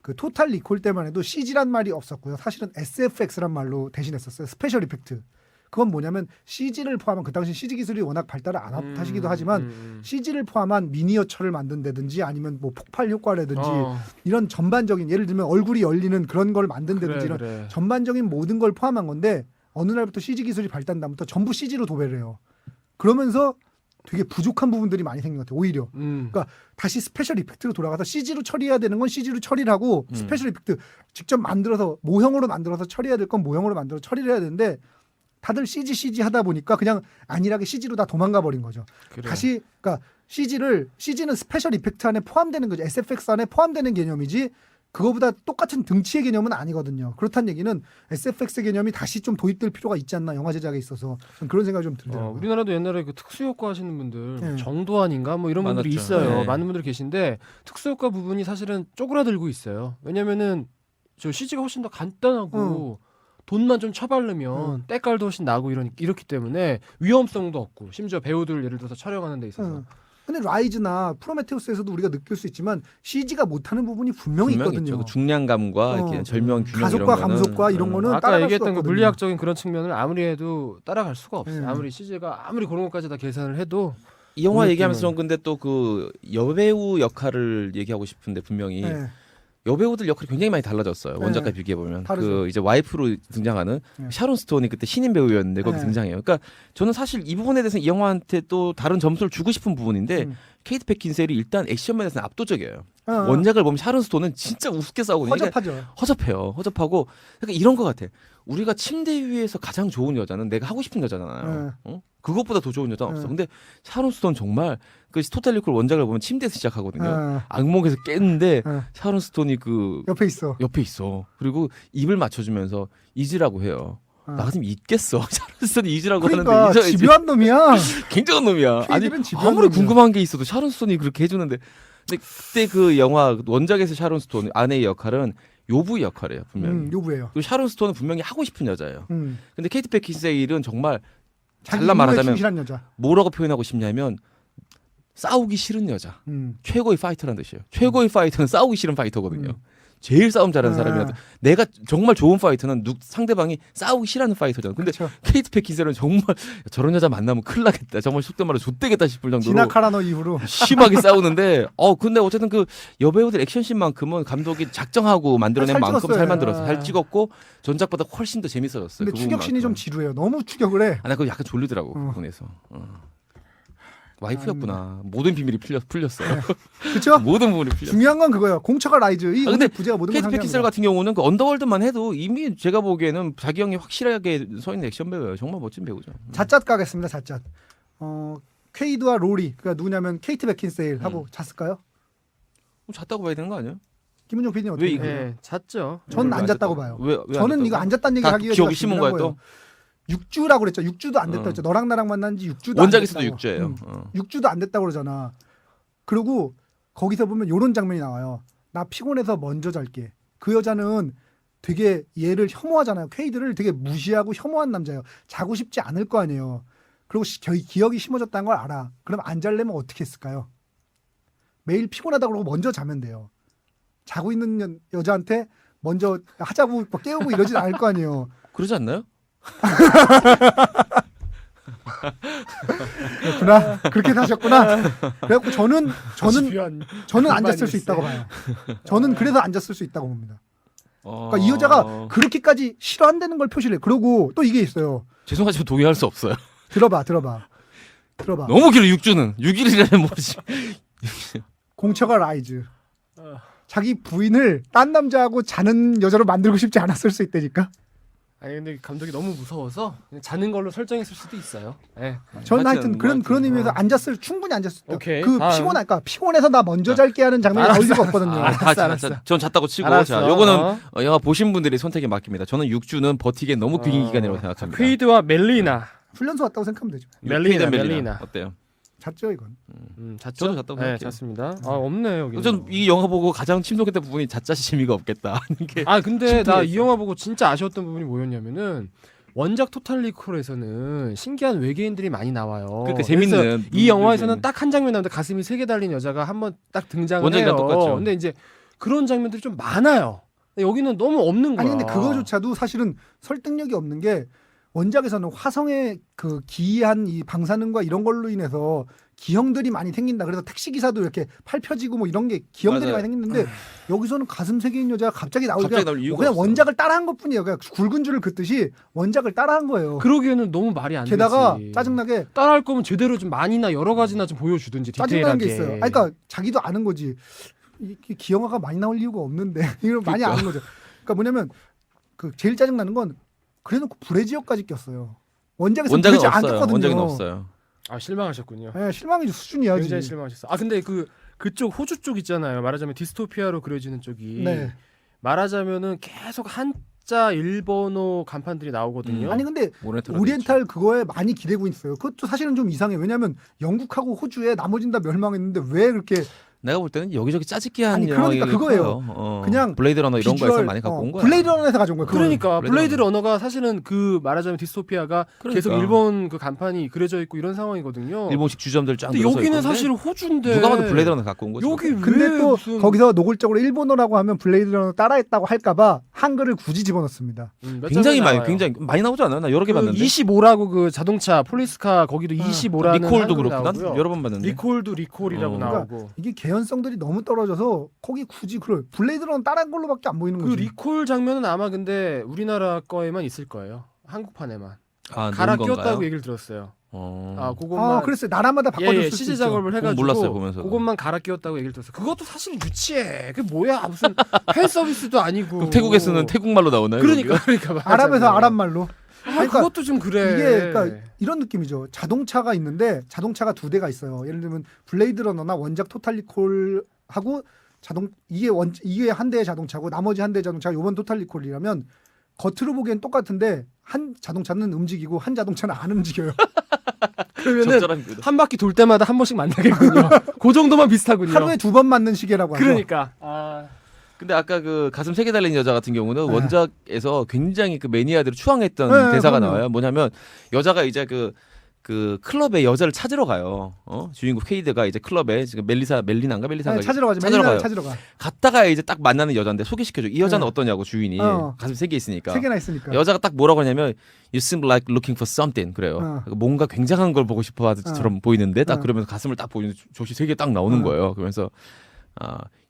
그 토탈 리콜 때만 해도 CG란 말이 없었고요. 사실은 SFX란 말로 대신했었어요. 스페셜 이펙트. 그건 뭐냐면 CG를 포함한 그 당시 CG 기술이 워낙 발달을 안 하시기도 하지만 CG를 포함한 미니어처를 만든다든지 아니면 뭐 폭발 효과라든지 이런 전반적인 예를 들면 얼굴이 열리는 그런 걸 만든다든지 이런 전반적인 모든 걸 포함한 건데 어느 날부터 CG 기술이 발달한 다음부터 전부 CG로 도배를 해요. 그러면서 되게 부족한 부분들이 많이 생긴 것 같아요. 오히려. 그러니까 다시 스페셜 이펙트로 돌아가서 CG로 처리해야 되는 건 CG로 처리를 하고 스페셜 이펙트 직접 만들어서 모형으로 만들어서 처리해야 될 건 모형으로 만들어서 처리를 해야 되는데 다들 CG 하다 보니까 그냥 안일하게 CG로 다 도망가 버린 거죠. 그래. 다시 그러니까 CG는 스페셜 이펙트 안에 포함되는 거죠. SFX 안에 포함되는 개념이지 그거보다 똑같은 등치의 개념은 아니거든요. 그렇다는 얘기는 SFX 개념이 다시 좀 도입될 필요가 있지 않나 영화 제작에 있어서 저는 그런 생각이 좀 들더라고요. 우리나라도 옛날에 그 특수효과 하시는 분들 네. 정도환인가 뭐 이런 분들이 많았죠. 있어요. 네. 많은 분들이 계신데 특수효과 부분이 사실은 쪼그라들고 있어요. 왜냐면은 저 CG가 훨씬 더 간단하고 돈만 좀 처바르면 때깔도 훨씬 나고 이렇기 때문에 위험성도 없고 심지어 배우들 예를 들어서 촬영하는 데 있어서 근데 라이즈나 프로메테우스에서도 우리가 느낄 수 있지만 CG가 못하는 부분이 분명히 있거든요. 있죠. 그 중량감과 이렇게 절묘한 균형 가속과 이런 거는, 감속과 이런 거는 아까 따라갈 얘기했던 수가 그 없거든요. 물리학적인 그런 측면을 아무리 해도 따라갈 수가 없어요. 네. 아무리 CG가 아무리 그런 것까지 다 계산을 해도 이 영화 그 얘기하면서 느낌은- 전 근데 또 그 여배우 역할을 얘기하고 싶은데 분명히 네. 여배우들 역할이 굉장히 많이 달라졌어요. 네. 원작과 비교해 보면 다르죠. 그 이제 와이프로 등장하는 네. 샤론 스톤이 그때 신인 배우였는데 거기 네. 등장해요. 그러니까 저는 사실 이 부분에 대해서 이 영화한테 또 다른 점수를 주고 싶은 부분인데 케이트 베킨셀이 일단 액션 면에서는 압도적이에요. 원작을 보면 샤론 스톤은 진짜 우습게 싸우거든요. 허접하죠. 허접해요. 허접하고 그러니까 이런 것 같아. 우리가 침대 위에서 가장 좋은 여자는 내가 하고 싶은 여자잖아요. 어? 그것보다 더 좋은 여자는 없어. 근데 샤론 스톤 정말 그 토탈 리콜 원작을 보면 침대에서 시작하거든요. 악몽에서 깼는데 샤론 스톤이 그 옆에 있어. 옆에 있어. 그리고 입을 맞춰주면서 잊으라고 해요. 나 같으면 잊겠어. 샤론 스톤이 잊으라고 그러니까 하는데 잊어야지. 집요한 놈이야. 굉장한 놈이야. 아니 걔들은 집요한 아무리 놈이야. 궁금한 게 있어도 샤론 스톤이 그렇게 해주는데 근데 그때 그 영화 원작에서 샤론 스톤 아내의 역할은 요부 역할이에요 분명히. 요부예요. 그리고 샤론 스톤은 분명히 하고 싶은 여자예요. 근데 케이트 베킨세일은 정말 자기 잘라 임무에 말하자면 충실한 여자. 뭐라고 표현하고 싶냐면 싸우기 싫은 여자. 최고의 파이터라는 뜻이에요. 최고의 파이터는 싸우기 싫은 파이터거든요. 제일 싸움 잘하는 사람이라도 내가 정말 좋은 파이터는 상대방이 싸우기 싫어하는 파이터잖아. 근데 그렇죠. 케이트 베킨셀은 정말 저런 여자 만나면 큰일 나겠다. 정말 속된 말로 좆되겠다 싶을 정도로 지나 카라노 이후로 심하게 싸우는데 근데 어쨌든 그 여배우들 액션씬만큼은 감독이 작정하고 만들어낸 잘 만큼 찍었어요. 잘 만들어서 잘 찍었고 전작보다 훨씬 더 재밌어졌어요. 근데 그 추격신이 좀 부분만큼은. 지루해요. 너무 추격을 해. 나 그거 약간 졸리더라고 그 부분에서. 와이프였구나. 모든 비밀이 풀렸어요. 그렇죠? 모든 부분이 풀렸어요. 중요한 건 그거예요. 공처가 라이즈. 이 근데 오늘 부제가 모든 걸 케이트 베킨셀 상징합니다. 같은 경우는 그 언더월드만 해도 이미 제가 보기에는 자기 형이 확실하게 서 있는 액션 배우예요. 정말 멋진 배우죠. 자cat 가겠습니다. 자cat. 퀘이드와 로리. 그러니까 누구냐면 케이트 베킨세일하고 잤을까요? 잤다고 봐야 되는 거 아니에요? 김은종 PD님 왜 어떻게 이거- 봐요? 네, 잤죠. 저는 안 잤다고 봐요. 저는 이거 안 잤다는 얘기 다 하기가 기억이 심은 거야 또? 6주라고 그랬죠. 6주도 안 됐다 했죠. 너랑 나랑 만난 지 6주도 원작에서도 안 됐다고. 6주예요. 6주도 안 됐다고 그러잖아. 그리고 거기서 보면 이런 장면이 나와요. 나 피곤해서 먼저 잘게. 그 여자는 되게 얘를 혐오하잖아요. 퀘이드를 되게 무시하고 혐오한 남자예요. 자고 싶지 않을 거 아니에요. 그리고 기억이 심어졌다는 걸 알아. 그럼 안 잘려면 어떻게 했을까요? 매일 피곤하다고 그러고 먼저 자면 돼요. 자고 있는 여자한테 먼저 하자고 막 깨우고 이러진 않을 거 아니에요. 그러지 않나요? 그렇구나. 그렇게 사셨구나. 그래갖고 저는 안 잤을 수 있다고 봐요. 저는 그래서 안 잤을 수 있다고 봅니다. 그러니까 이 여자가 그렇게까지 싫어한다는 걸 표시를 해. 그리고 또 이게 있어요. 죄송하지만 동의할 수 없어요. 들어봐. 너무 길어 6주는 6일이라는 뭐지? 공처가 라이즈. 자기 부인을 딴 남자하고 자는 여자로 만들고 싶지 않았을 수 있다니까. 아니 근데 감독이 너무 무서워서 그냥 자는 걸로 설정했을 수도 있어요. 예. 저는 하여튼 하여튼 그런 의미에서 충분히 앉았을 때. 오케이. 그 다음. 피곤해서 나 먼저 잘게 하는 장면이 나올 리가 없거든요. 알았어. 전 잤다고 치고 알았어. 자, 요거는 영화 보신 분들의 선택에 맡깁니다. 저는 6주는 버티기에 너무 긴 기간이라고 생각합니다. 퀘이드와 멜리나. 훈련소 왔다고 생각하면 되죠. 멜리나. 어때요? 잤죠 이건. 잤죠? 저도 잤다고 네, 생각해요. 잤습니다. 없네 여기. 전 이 영화 보고 가장 침묵했던 부분이 자짜시 재미가 없겠다. 이게 근데 나 이 심플했어. 영화 보고 진짜 아쉬웠던 부분이 뭐였냐면은 원작 토탈 리콜에서는 신기한 외계인들이 많이 나와요. 그러니까 재밌는 그래서 이 영화에서는 딱 한 장면 나오는데 가슴이 3개 달린 여자가 한 번 딱 등장을 원작이랑 해요. 똑같죠. 근데 이제 그런 장면들이 좀 많아요. 근데 여기는 너무 없는 거야. 아니 근데 그거조차도 사실은 설득력이 없는 게 원작에서는 화성의 그 기이한 이 방사능과 이런 걸로 인해서 기형들이 많이 생긴다. 그래서 택시 기사도 이렇게 팔 펴지고 뭐 이런 게 기형들이 맞아요. 많이 생기는데 여기서는 가슴 세 개인 여자가 갑자기 나오니까 갑자기 나올 이유가 그냥 없어요. 원작을 따라한 것뿐이에요. 그냥 굵은 줄을 긋듯이 원작을 따라한 거예요. 그러기에는 너무 말이 안 게다가 되지. 짜증나게 따라할 거면 제대로 좀 많이나 여러 가지나 좀 보여주든지 짜증나는 디테일하게. 게 있어요. 그러니까 자기도 아는 거지. 이 기영아가 많이 나올 이유가 없는데 이걸 많이 아는 거죠. 그러니까 뭐냐면 그 제일 짜증나는 건 그래놓고 브래지어까지 꼈어요. 원작에서 원작은 브래지어 안 없어요. 꼈거든요. 원작은 없어요. 실망하셨군요. 네, 실망이 수준이야. 굉장히 지금. 실망하셨어. 근데 그쪽 호주 쪽 있잖아요. 말하자면 디스토피아로 그려지는 쪽이. 네. 말하자면은 계속 한자 일본어 간판들이 나오거든요. 아니 근데 오리엔탈 오리엔탈 그거에 많이 기대고 있어요. 그것도 사실은 좀 이상해. 왜냐하면 영국하고 호주에 나머진 다 멸망했는데 왜 그렇게 내가 볼 때는 여기저기 짜집기 한 아니, 그러니까 영화이긴 그거예요. 커요. 그냥 블레이드 러너 이런 거에서 비주얼, 많이 갖고 온 거야. 블레이드 러너에서 가져온 거예요. 그러니까 블레이드 블레이드 러너가 사실은 그 말하자면 디스토피아가 계속 그러니까. 일본 그 간판이 그려져 있고 이런 상황이거든요. 일본식 주점들 쫙 근데 늘어서 여기는 있고. 사실 호주인데 누가 봐도 블레이드 러너 갖고 온 거죠. 여기 근데 왜 또 무슨 거기서 노골적으로 일본어라고 하면 블레이드 러너 따라했다고 할까봐 한글을 굳이 집어넣습니다. 몇 굉장히 장면 많이 나와요. 굉장히 많이 나오지 않아요? 나 여러 개 봤는데. 25라고 그 자동차 폴리스카 거기도 25라는 리콜도 그렇고 난 여러 번 봤는데. 리콜도 리콜이라고 어. 나오고 이게 개연성들이 너무 떨어져서 거기 굳이 그걸 블레이드 러너 따라한 걸로밖에 안 보이는 그 거죠. 리콜 장면은 아마 근데 우리나라 거에만 있을 거예요. 한국판에만 아, 갈아 넣은 끼웠다고 건가요? 얘기를 들었어요. 어. 그것만 그랬어요. 나라마다 바꿔줬을 수 CG 있죠. 작업을 해가지고 몰랐어요, 보면서. 그것만 갈아 끼웠다고 얘기를 들었어요. 그것도 사실 유치해. 그게 뭐야 무슨 팬 서비스도 아니고. 그럼 태국에서는 태국말로 나오나요? 그러니까 거기가? 맞아. 아랍에서 아랍말로. 그러니까 그것도 좀 그래. 이게 그러니까 이런 느낌이죠. 자동차가 있는데 자동차가 두 대가 있어요. 예를 들면 블레이드 러너나 원작 토탈 리콜하고 이게 한 대의 자동차고 나머지 한 대의 자동차가 요번 토탈 리콜이라면 겉으로 보기엔 똑같은데 한 자동차는 움직이고 한 자동차는 안 움직여요. 그러면은 적절한 그 한 바퀴 돌 때마다 한 번씩 만나겠군요. 그 정도만 비슷하군요. 하루에 2번 맞는 시계라고 하죠. 그러니까. 근데 아까 그 가슴 3개 달린 여자 같은 경우는 네. 원작에서 굉장히 그 매니아들을 추앙했던 네, 대사가 그럼요. 나와요. 뭐냐면 여자가 이제 그 클럽에 여자를 찾으러 가요. 주인공 케이드가 이제 클럽에 지금 멜리나인가 네, 찾으러 가죠. 찾으러 가요. 찾으러 가. 갔다가 이제 딱 만나는 여자인데 소개시켜줘. 이 여자는 네. 어떠냐고 주인이 가슴 3개 있으니까. 세 개나 있으니까. 여자가 딱 뭐라고 하냐면 You seem like looking for something 그래요. 그러니까 뭔가 굉장한 걸 보고 싶어처럼 보이는데 딱 그러면서 가슴을 딱 보이는 조시 3개 딱 나오는 거예요. 그러면서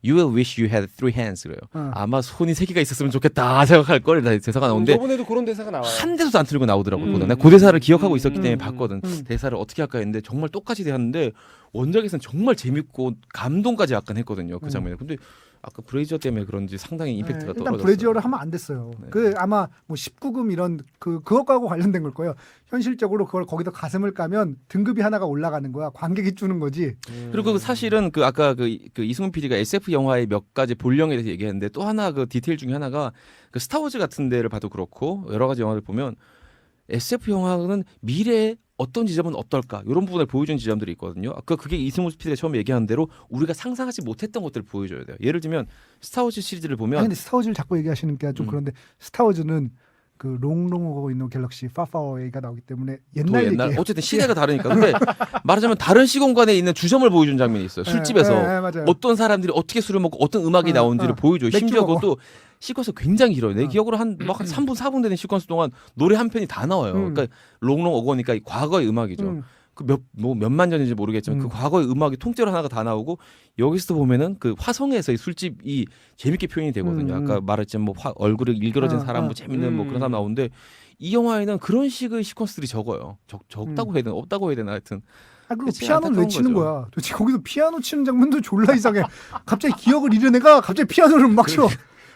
You will wish you had 3 hands 그래요. 아마 손이 3개가 있었으면 좋겠다 생각할 걸 대사가 나오는데 저번에도 그런 대사가 나와요. 한 대도 안 틀리고 나오더라고. 내가 그 대사를 기억하고 있었기 때문에 봤거든. 음. 대사를 어떻게 할까 했는데 정말 똑같이 대하는데 원작에서는 정말 재밌고 감동까지 약간 했거든요. 그 장면에. 근데 아까 브레이저 때문에 그런지 상당히 임팩트가 일단 떨어졌어요. 브레지어를 하면 안 됐어요. 네. 그 아마 뭐 19금 이런 그것하고 관련된 걸 거예요. 현실적으로 그걸 거기다 가슴을 까면 등급이 하나가 올라가는 거야. 관객이 주는 거지. 그리고 사실은 그 아까 그 이승훈 PD가 SF 영화의 몇 가지 본령에 대해서 얘기했는데 또 하나 그 디테일 중에 하나가 그 스타워즈 같은 데를 봐도 그렇고 여러 가지 영화를 보면 SF 영화는 미래에 어떤 지점은 어떨까 이런 부분을 보여주는 지점들이 있거든요. 그게 이승훈 PD가 처음에 얘기한 대로 우리가 상상하지 못했던 것들을 보여줘야 돼요. 예를 들면 스타워즈 시리즈를 보면 아니 근데 스타워즈를 자꾸 얘기하시는 게 좀 그런데 스타워즈는 그 롱롱하고 있는 갤럭시 파파웨이가 나오기 때문에 옛날 얘기예요. 어쨌든 시대가 다르니까. 근데 말하자면 다른 시공간에 있는 주점을 보여준 장면이 있어요. 술집에서 맞아요. 어떤 사람들이 어떻게 술을 먹고 어떤 음악이 나오는지를 보여줘요. 맥주 심지어 먹어. 그것도 시퀀스 굉장히 길어요. 내 기억으로 한 3분 4분 되는 시퀀스 동안 노래 한 편이 다 나와요. 그러니까 롱롱 어거니까 과거의 음악이죠. 몇만 년인지 모르겠지만 그 과거의 음악이 통째로 하나가 다 나오고 여기서 보면은 그 화성에서의 술집이 재밌게 표현이 되거든요. 아까 말했지만 뭐 얼굴이 일그러진 사람 뭐 재밌는 뭐 그런 사람 나오는데 이 영화에는 그런 식의 시퀀스들이 적어요. 적다고 해야 되나 없다고 해야 되나 하여튼. 그리고 그치, 피아노를 왜 안타까운 치는 거죠. 거야? 도대체 거기서 피아노 치는 장면도 졸라 이상해. 갑자기 기억을 잃은 애가 갑자기 피아노를 막 쳐.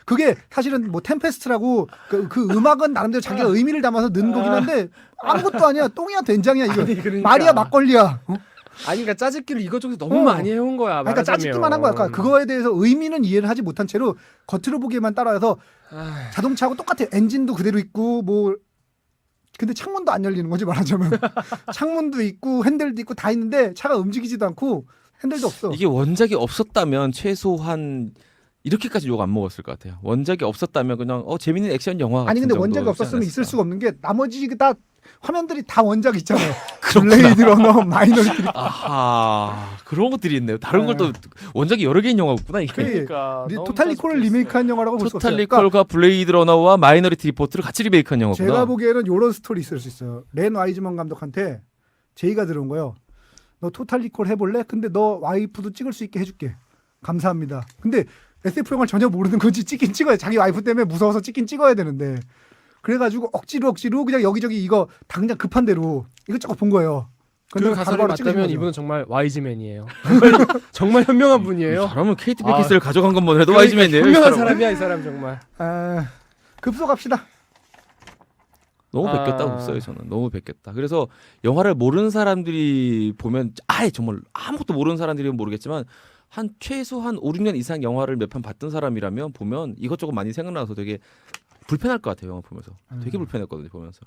그게 사실은 뭐 템페스트라고 그 음악은 나름대로 자기가 의미를 담아서 넣은 거긴 한데 아무것도 아니야. 똥이야 된장이야 이거. 아니, 그러니까. 말이야 막걸리야. 어? 아니 그러니까 짜집기를 이것저것 너무 많이 해온 거야. 그러니까 짜집기만 한 거야. 그러니까 그거에 대해서 의미는 이해를 하지 못한 채로 겉으로 보기에만 따라해서 자동차하고 똑같아. 엔진도 그대로 있고 뭐 근데 창문도 안 열리는 거지 말하자면. 창문도 있고 핸들도 있고 다 있는데 차가 움직이지도 않고 핸들도 없어. 이게 원작이 없었다면 최소한 이렇게까지 욕 안 먹었을 것 같아요. 원작이 없었다면 그냥 재밌는 액션 영화 같은 아니 근데 정도였지 원작이 없었으면 있을 않았을까. 수가 없는 게 나머지 다 화면들이 다 원작 있잖아요. 블레이드 러너, 마이너리티. 아하 그런 것들이 있네요. 다른 걸 또 원작이 여러 개인 영화였구나 이게. 그러니까 토탈 리콜을 리메이크한 영화라고 볼 수 없어요. 토탈 리콜과 블레이드 러너와 마이너리티 리포트를 같이 리메이크한 영화구나. 제가 보기에는 이런 스토리 있을 수 있어요. 렌 와이즈먼 감독한테 제의가 들어온 거예요. 너 토탈 리콜 해볼래? 근데 너 와이프도 찍을 수 있게 해줄게. 감사합니다. 근데 SF 영화를 전혀 모르는 건지 찍긴 찍어야 자기 와이프 때문에 무서워서 찍긴 찍어야 되는데 그래가지고 억지로 그냥 여기저기 이거 당장 급한 대로 이것저것 본 거예요. 그 가사를 바로바로 찍으신 맞다면 거죠. 이분은 정말 와이즈맨이에요. 정말 현명한 분이에요. 사람은 케이트 베키스를 가져간 것만 해도 그러니까 와이즈맨이에요. 현명한 사람이야 이 사람 정말. 급속합시다. 너무 베꼈다고 했어요 저는. 너무 베꼈다. 그래서 영화를 모르는 사람들이 보면 아예 정말 아무것도 모르는 사람들이면 모르겠지만 한 최소한 5, 6년 이상 영화를 몇 편 봤던 사람이라면 보면 이것저것 많이 생각나서 되게 불편할 것 같아요. 영화 보면서. 되게 불편했거든요. 보면서.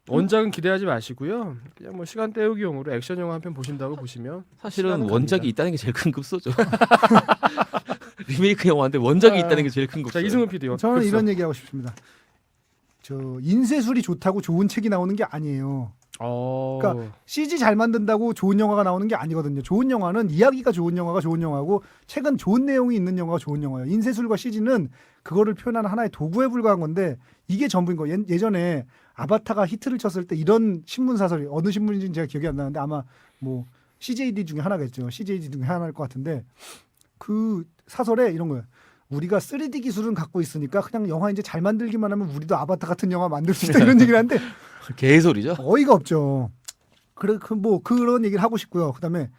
원작은 기대하지 마시고요. 그냥 뭐 시간 때우기용으로 액션 영화 한 편 보신다고 보시면 사실은 시간은 원작이 갑니다. 있다는 게 제일 큰 급소죠. 리메이크 영화인데 원작이 있다는 게 제일 큰 급소. 자 이승훈 PD. 저는 이런 얘기하고 싶습니다. 저 인쇄술이 좋다고 좋은 책이 나오는 게 아니에요. 그러니까 CG 잘 만든다고 좋은 영화가 나오는 게 아니거든요. 좋은 영화는 이야기가 좋은 영화가 좋은 영화고 책은 좋은 내용이 있는 영화가 좋은 영화예요. 인쇄술과 CG는 그거를 표현하는 하나의 도구에 불과한 건데 이게 전부인 거예요. 예전에 아바타가 히트를 쳤을 때 이런 신문 사설이 어느 신문인지는 제가 기억이 안 나는데 아마 뭐 CJD 중에 하나겠죠. CJD 중에 하나일 것 같은데 그 사설에 이런 거예요. 우리가 3D 기술은 갖고 있으니까 그냥 영화 이제 잘 만들기만 하면 우리도 아바타 같은 영화 만들 수 있다 이런 얘기를 하는데 개소리죠. 어이가 없죠. 그래 뭐 그런 얘기를 하고 싶고요. 그다음에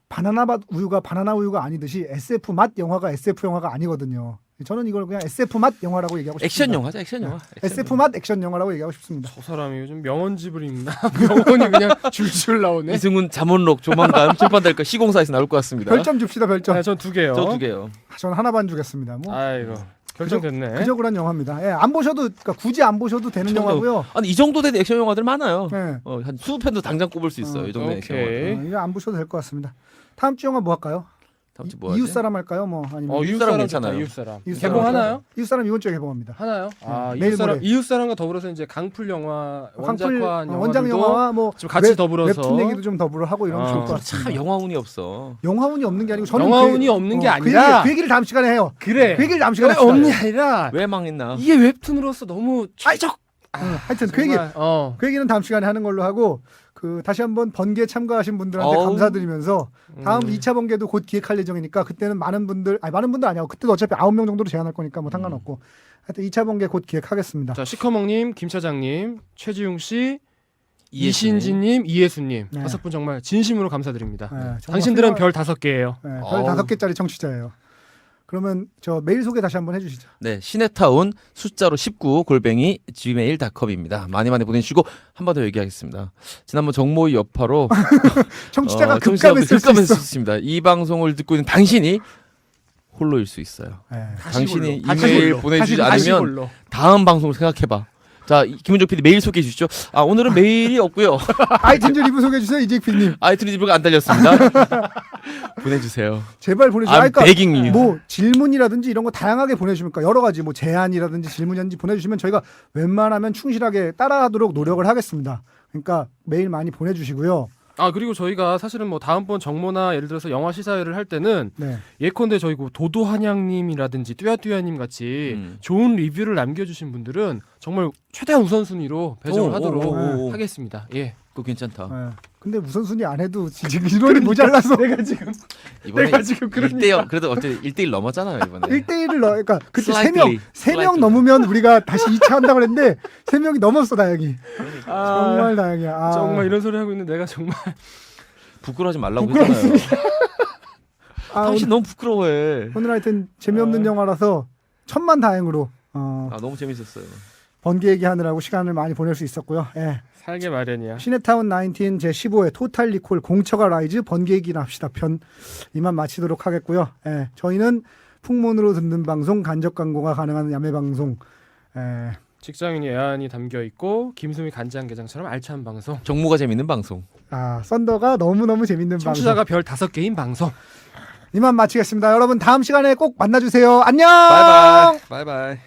바나나 맛 우유가 바나나 우유가 아니듯이 SF 맛 영화가 SF 영화가 아니거든요. 저는 이걸 그냥 SF 맛 영화라고 얘기하고 싶습니다. 액션 영화죠. 액션 영화. SF 맛 액션 영화라고 얘기하고 싶습니다. 저 사람이 요즘 명언집을 읽나? 명언이 그냥 줄줄 나오네. 이승훈 잠원록 조만간 출판될 거 시공사에서 나올 것 같습니다. 별점 줍시다 별점. 네, 전 2개요. 저 2개요. 저는 하나 반 주겠습니다. 뭐 아이고 결정됐네. 그저 그런 영화입니다. 예, 안 보셔도 그러니까 굳이 안 보셔도 되는 영화고요. 아니 이 정도 된 액션 영화들 많아요. 네. 한 20편도 당장 꼽을 수 있어요. 이 정도 된 액션 영화. 이거 안 보셔도 될 것 같습니다. 다음 주 영화 뭐 할까요? 다음 주 뭐 하지? 이웃사람 할까요? 뭐 아니면 이웃사람 괜찮아요. 이웃사람. 이웃사람 개봉하나요? 이웃사람 이번 주에 개봉합니다. 하나요? 아 내일 모레. 이웃사람과 더불어서 이제 강풀 영화 원작화한 원작 영화와 뭐 좀 같이 더불어서 웹툰 얘기도 좀 더불어 하고 이러면 좋을 것 같습니다. 참 영화운이 없어. 영화운이 없는 게 아니고 저는 영화운이 없는 게 아니라 그 얘기를 다음 시간에 해요. 그래. 그 얘기를 다음 시간에 왜 합시다. 없는 게 아니라 왜 망했나? 이게 웹툰으로서 너무 최적. 하여튼 그 얘기 정말, 그 얘기는 다음 시간에 하는 걸로 하고 그 다시 한번 번개 참가하신 분들한테 어우. 감사드리면서 다음 2차 번개도 곧 기획할 예정이니까 그때는 많은 분들 아니고 그때도 어차피 9명 정도로 제한할 거니까 뭐 상관없고 하여튼 2차 번개 곧 기획하겠습니다. 자 시커먼님, 김 차장님, 최지웅 씨, 이예수님. 이신진님, 이예수님 네. 5분 정말 진심으로 감사드립니다. 네, 정말 당신들은 별 5개예요. 네, 별 어우. 5개짜리 청취자예요. 그러면 저 메일 소개 다시 한번 해주시죠. 네, 시네타운 숫자로 19 골뱅이 gmail.com입니다. 많이 보내주시고 한 번 더 얘기하겠습니다. 지난번 정모의 여파로 청취자가 청취자분들 급감했을 수 급감했을 있어. 수 있습니다. 이 방송을 듣고 있는 당신이 홀로일 수 있어요. 네. 당신이 다시 이메일 홀로. 보내주지 다시 않으면 홀로. 다음 방송을 생각해봐. 자, 김은정 PD 메일 소개해 주시죠. 오늘은 메일이 없고요. 아이튠즈 리뷰 소개해 주세요, 이재익PD님. 아이튠즈 리뷰가 안 달렸습니다. 보내주세요. 제발 보내주세요. I'm begging you. 뭐 질문이라든지 이런 거 다양하게 보내주시면 여러 가지 뭐 제안이라든지 질문이라든지 보내주시면 저희가 웬만하면 충실하게 따라하도록 노력을 하겠습니다. 그러니까 메일 많이 보내주시고요. 그리고 저희가 사실은 뭐 다음번 정모나 예를 들어서 영화 시사회를 할 때는 네. 예컨대 저희 도도한양님이라든지 뚜야뚜야님 같이 좋은 리뷰를 남겨주신 분들은 정말 최대한 우선순위로 배정을 하도록 하겠습니다. 예. 그거 괜찮다. 네. 근데 우선순위 안 해도 지금 인원이 모자라서 내가 지금 이번에 내가 지금 그러니까. 1대0 그래도 어쨌든 1대1 넘었잖아요 이번에. 1대1을 넣어. 그러니까 그때 Slightly. 3명 넘으면 우리가 다시 2차 한다고 그랬는데 3명이 넘었어 다행히. 정말 다행이야. 아. 정말 이런 소리 하고 있는 내가 정말 부끄러워하지 말라고 했잖아요. 아, 당신 너무 부끄러워해. 오늘 하여튼 재미없는 영화라서 천만다행으로 너무 재밌었어요. 번개 얘기하느라고 시간을 많이 보낼 수 있었고요. 예. 살게 마련이야. 시네타운 19 제15회 토탈 리콜 공처가 라이즈 번개 얘기나 합시다 편 이만 마치도록 하겠고요. 예. 저희는 풍문으로 듣는 방송, 간접 광고가 가능한 야매 방송. 예. 직장인이 애환이 담겨 있고 김수미 간장게장처럼 알찬 방송. 정모가 재밌는 방송. 아, 썬더가 너무너무 재밌는 청취자가 방송. 별 5개인 방송. 이만 마치겠습니다. 여러분 다음 시간에 꼭 만나주세요. 안녕. 바이바이. 바이바이.